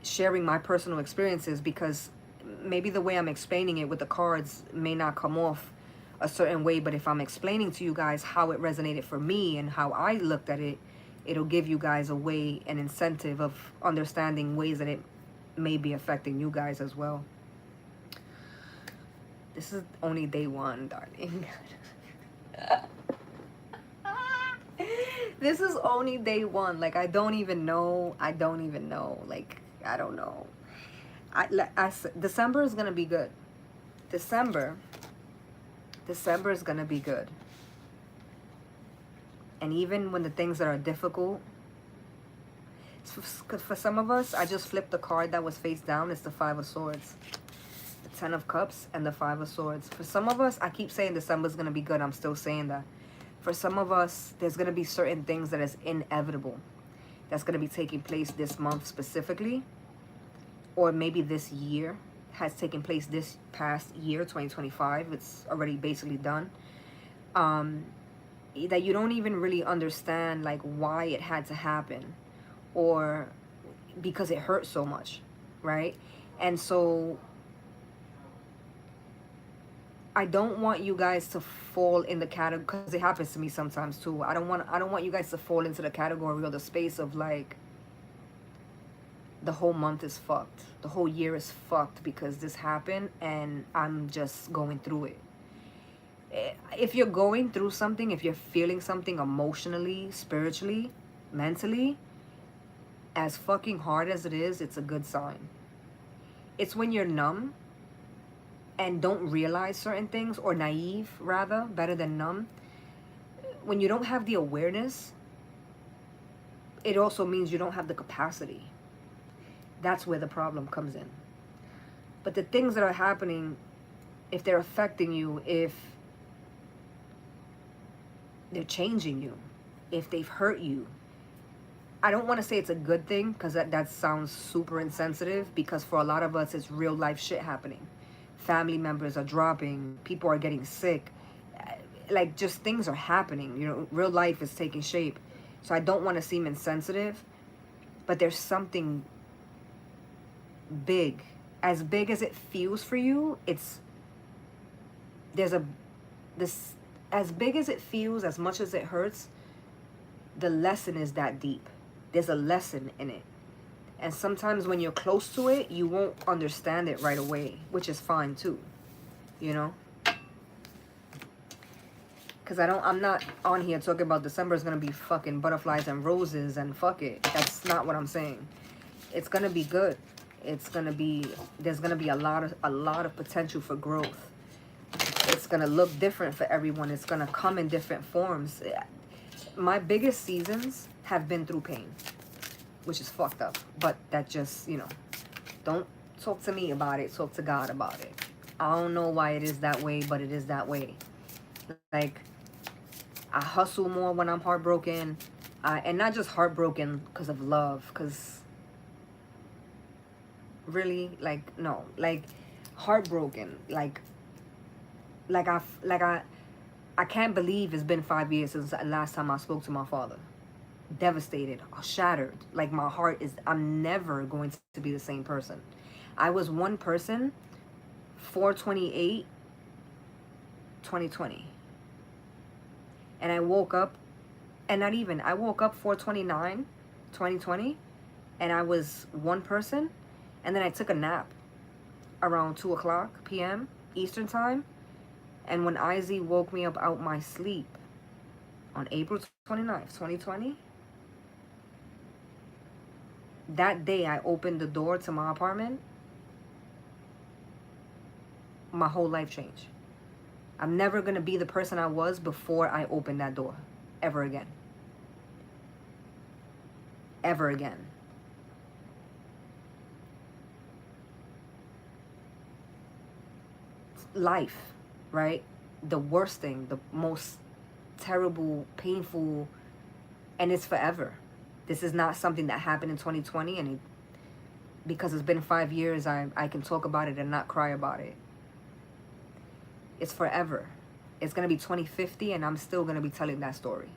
Speaker 1: sharing my personal experiences, because maybe the way I'm explaining it with the cards may not come off a certain way, but if I'm explaining to you guys how it resonated for me and how I looked at it, it'll give you guys a way, an incentive of understanding ways that it may be affecting you guys as well. This is only day 1, darling. This is only day 1. Like, I don't even know. Like, I don't know. December is gonna be good. December is gonna be good. And even when the things that are difficult, for some of us, I just flipped the card that was face down. It's the Five of Swords, the Ten of Cups, and the Five of Swords. For some of us, I keep saying December's going to be good. I'm still saying that. For some of us, there's going to be certain things that is inevitable that's going to be taking place this month specifically, or maybe this year has taken place this past year, 2025. It's already basically done. That you don't even really understand like why it had to happen, or because it hurt so much, right? And so I don't want you guys to fall in the category, because it happens to me sometimes too. I don't want you guys to fall into the category or the space of like the whole month is fucked, the whole year is fucked because this happened and I'm just going through it. If you're going through something, if you're feeling something emotionally, spiritually, mentally, as fucking hard as it is, it's a good sign. It's when you're numb and don't realize certain things, or naive rather, better than numb. When you don't have the awareness, it also means you don't have the capacity. That's where the problem comes in. But the things that are happening, if they're affecting you, if they're changing you, if they've hurt you, I don't want to say it's a good thing, because that sounds super insensitive, because for a lot of us it's real life shit happening. Family members are dropping, people are getting sick, like just things are happening, you know, real life is taking shape. So I don't want to seem insensitive, but there's something big. As big as it feels for you, as big as it feels, as much as it hurts, the lesson is that deep. There's a lesson in it. And sometimes when you're close to it, you won't understand it right away, which is fine too, you know? Because I'm not on here talking about December is going to be fucking butterflies and roses and fuck it. That's not what I'm saying. It's going to be good. It's going to be, there's going to be a lot of potential for growth. It's going to look different for everyone. It's going to come in different forms. My biggest seasons have been through pain, which is fucked up. But that just, you know, don't talk to me about it. Talk to God about it. I don't know why it is that way, but it is that way. Like, I hustle more when I'm heartbroken. And not just heartbroken because of love. Because, really, like, no. Like, heartbroken. Like I can't believe it's been 5 years since the last time I spoke to my father. Devastated, shattered. Like, my heart is, I'm never going to be the same person. I was one person, 4/28/2020. And I woke up, and not even, I woke up 4/29/2020, and I was one person, and then I took a nap around 2:00 p.m. Eastern time. And when IZ woke me up out my sleep on April 29th, 2020, that day I opened the door to my apartment, my whole life changed. I'm never going to be the person I was before I opened that door. Ever again. Ever again. Life, right? The worst thing, the most terrible, painful, and it's forever. This is not something that happened in 2020, and because it's been 5 years, I can talk about it and not cry about it. It's forever. It's going to be 2050, and I'm still going to be telling that story.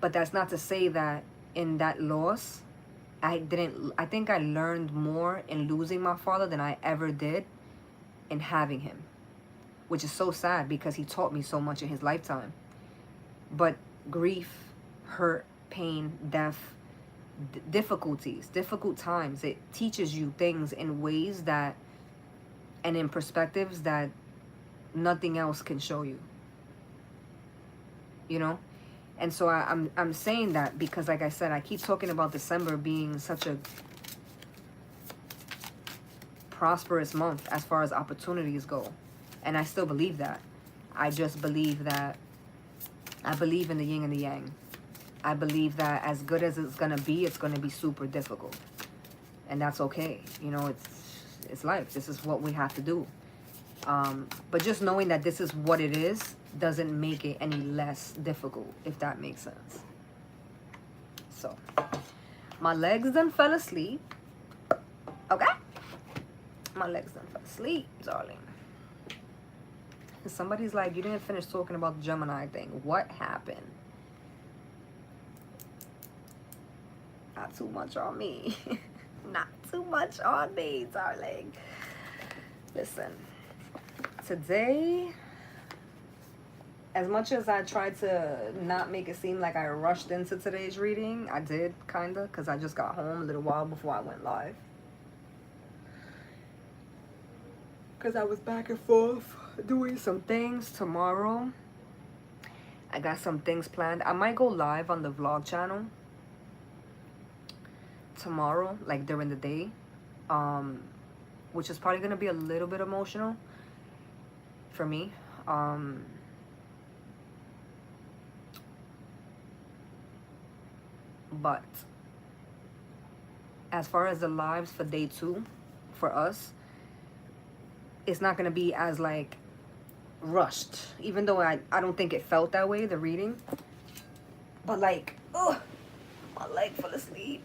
Speaker 1: But that's not to say that in that loss, I think I learned more in losing my father than I ever did in having him. Which is so sad, because he taught me so much in his lifetime. But grief, hurt, pain, death, difficulties, difficult times, it teaches you things in ways that, and in perspectives that nothing else can show you. You know? And so I'm saying that because, like I said, I keep talking about December being such a prosperous month as far as opportunities go. And I still believe that. I just believe that, I believe in the yin and the yang. I believe that as good as it's going to be super difficult. And that's okay. You know, it's life. This is what we have to do. But just knowing that this is what it is doesn't make it any less difficult, if that makes sense. So, my legs done fell asleep. Okay? My legs done fell asleep, darling. And somebody's like, you didn't finish talking about the Gemini thing. What happened? Not too much on me. Not too much on me, darling. Listen. Today, as much as I tried to not make it seem like I rushed into today's reading, I did, kind of, because I just got home a little while before I went live. Because I was back and forth doing some things tomorrow. I got some things planned. I might go live on the vlog channel tomorrow, like during the day, which is probably going to be a little bit emotional for me. But as far as the lives for day 2 for us, it's not going to be as like rushed, even though I don't think it felt that way, the reading. But like, oh, my leg fell asleep.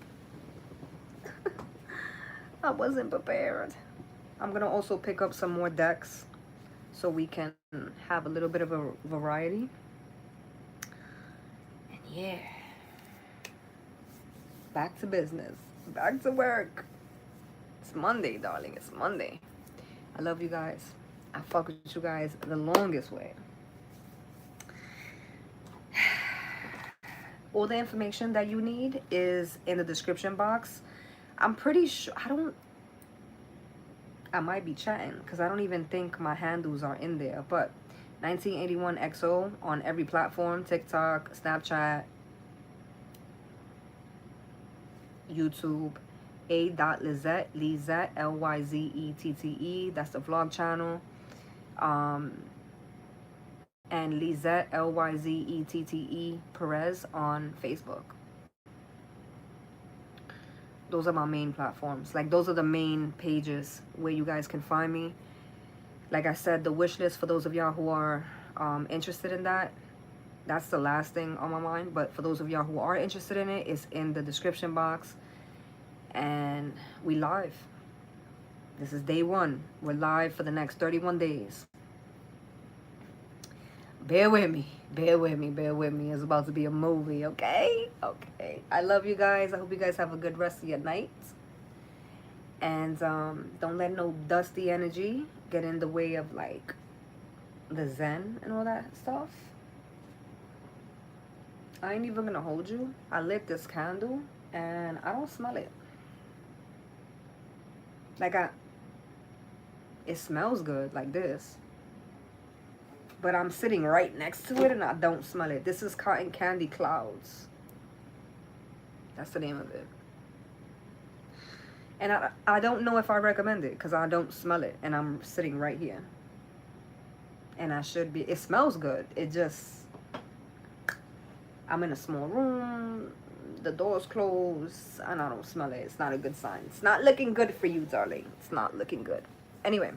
Speaker 1: I wasn't prepared. I'm going to also pick up some more decks so we can have a little bit of a variety. And yeah, back to business, back to work. It's Monday, darling. It's Monday. I love you guys. I fuck with you guys the longest way. All the information that you need is in the description box. I'm pretty sure, I might be chatting because I don't even think my handles are in there. But 1981XO on every platform: TikTok, Snapchat, YouTube. A.Lizette, Lizette, Lyzette. That's the vlog channel. And Lizette, Lyzette Perez on Facebook. Those are my main platforms. Like, those are the main pages where you guys can find me. Like I said, the wish list, for those of y'all who are interested in that, that's the last thing on my mind. But for those of y'all who are interested in it, it's in the description box. And we live. This is day 1. We're live for the next 31 days. Bear with me. Bear with me. Bear with me. It's about to be a movie, okay? Okay. I love you guys. I hope you guys have a good rest of your night. And don't let no dusty energy get in the way of, like, the zen and all that stuff. I ain't even gonna hold you. I lit this candle and I don't smell it. Like, it smells good like this. But I'm sitting right next to it and I don't smell it. This is Cotton Candy Clouds. That's the name of it. And I don't know if I recommend it because I don't smell it. And I'm sitting right here. And I should be. It smells good. It just, I'm in a small room. The door's closed and I don't smell it. It's not a good sign. It's not looking good for you, darling. It's not looking good. Anyway.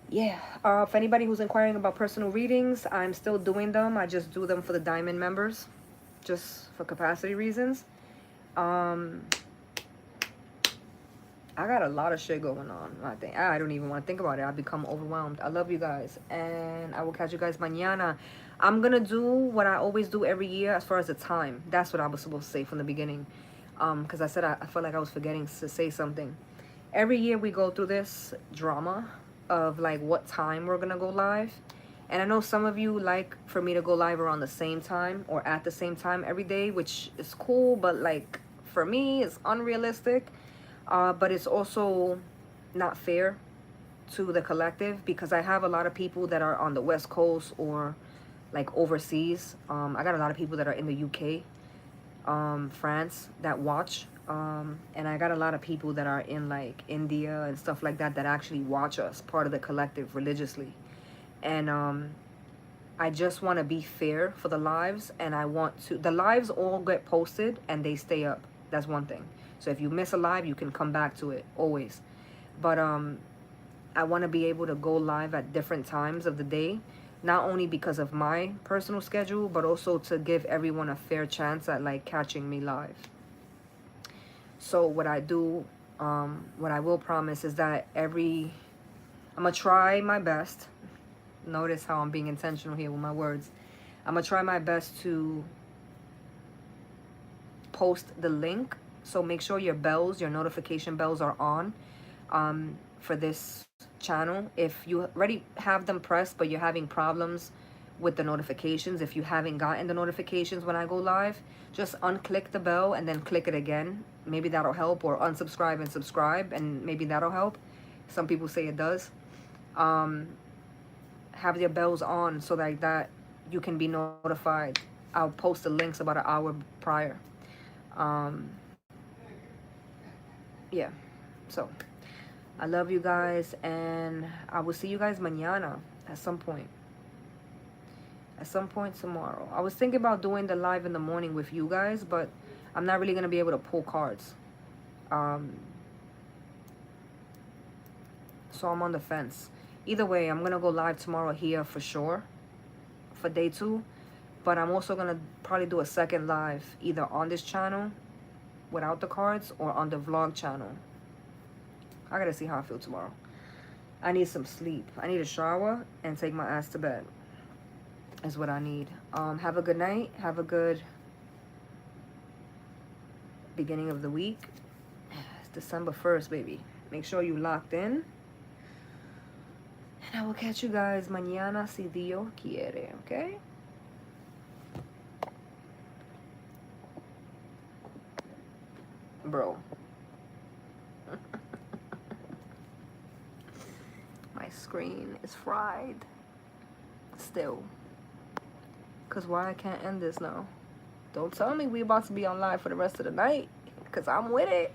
Speaker 1: Yeah. For anybody who's inquiring about personal readings, I'm still doing them. I just do them for the Diamond members. Just for capacity reasons. I got a lot of shit going on. I don't even want to think about it. I become overwhelmed. I love you guys. And I will catch you guys mañana. I'm going to do what I always do every year as far as the time. That's what I was supposed to say from the beginning. Because I said I felt like I was forgetting to say something. Every year we go through this drama of like what time we're going to go live. And I know some of you like for me to go live around the same time or at the same time every day, which is cool. But like for me, it's unrealistic. But it's also not fair to the collective because I have a lot of people that are on the West Coast or like overseas. I got a lot of people that are in the UK, France that watch. And I got a lot of people that are in like India and stuff like that that actually watch us, part of the collective religiously. And I just want to be fair for the lives, and I want to, the lives all get posted and they stay up. That's one thing. So if you miss a live, you can come back to it always. But I want to be able to go live at different times of the day, not only because of my personal schedule, but also to give everyone a fair chance at like catching me live. So what I do, what I will promise is that I'm gonna try my best. Notice how I'm being intentional here with my words. I'm gonna try my best to post the link. So make sure your bells, your notification bells are on for this channel. If you already have them pressed but you're having problems with the notifications, if you haven't gotten the notifications when I go live, just unclick the bell and then click it again. Maybe that'll help, or unsubscribe and subscribe, and maybe that'll help. Some people say it does. Have your bells on so that you can be notified. I'll post the links about an hour prior. Yeah, so I love you guys, and I will see you guys mañana at some point. At some point tomorrow. I was thinking about doing the live in the morning with you guys, but I'm not really going to be able to pull cards. So I'm on the fence. Either way, I'm going to go live tomorrow here for sure for day 2. But I'm also going to probably do a second live either on this channel without the cards or on the vlog channel. I got to see how I feel tomorrow. I need some sleep. I need a shower and take my ass to bed. Is what I need. Have a good night. Have a good beginning of the week. It's December 1st, baby. Make sure you locked in. And I will catch you guys mañana si Dios quiere, okay? Bro. My screen is fried. Still. Because why I can't end this now? Don't tell me we about to be on live for the rest of the night. Because I'm with it.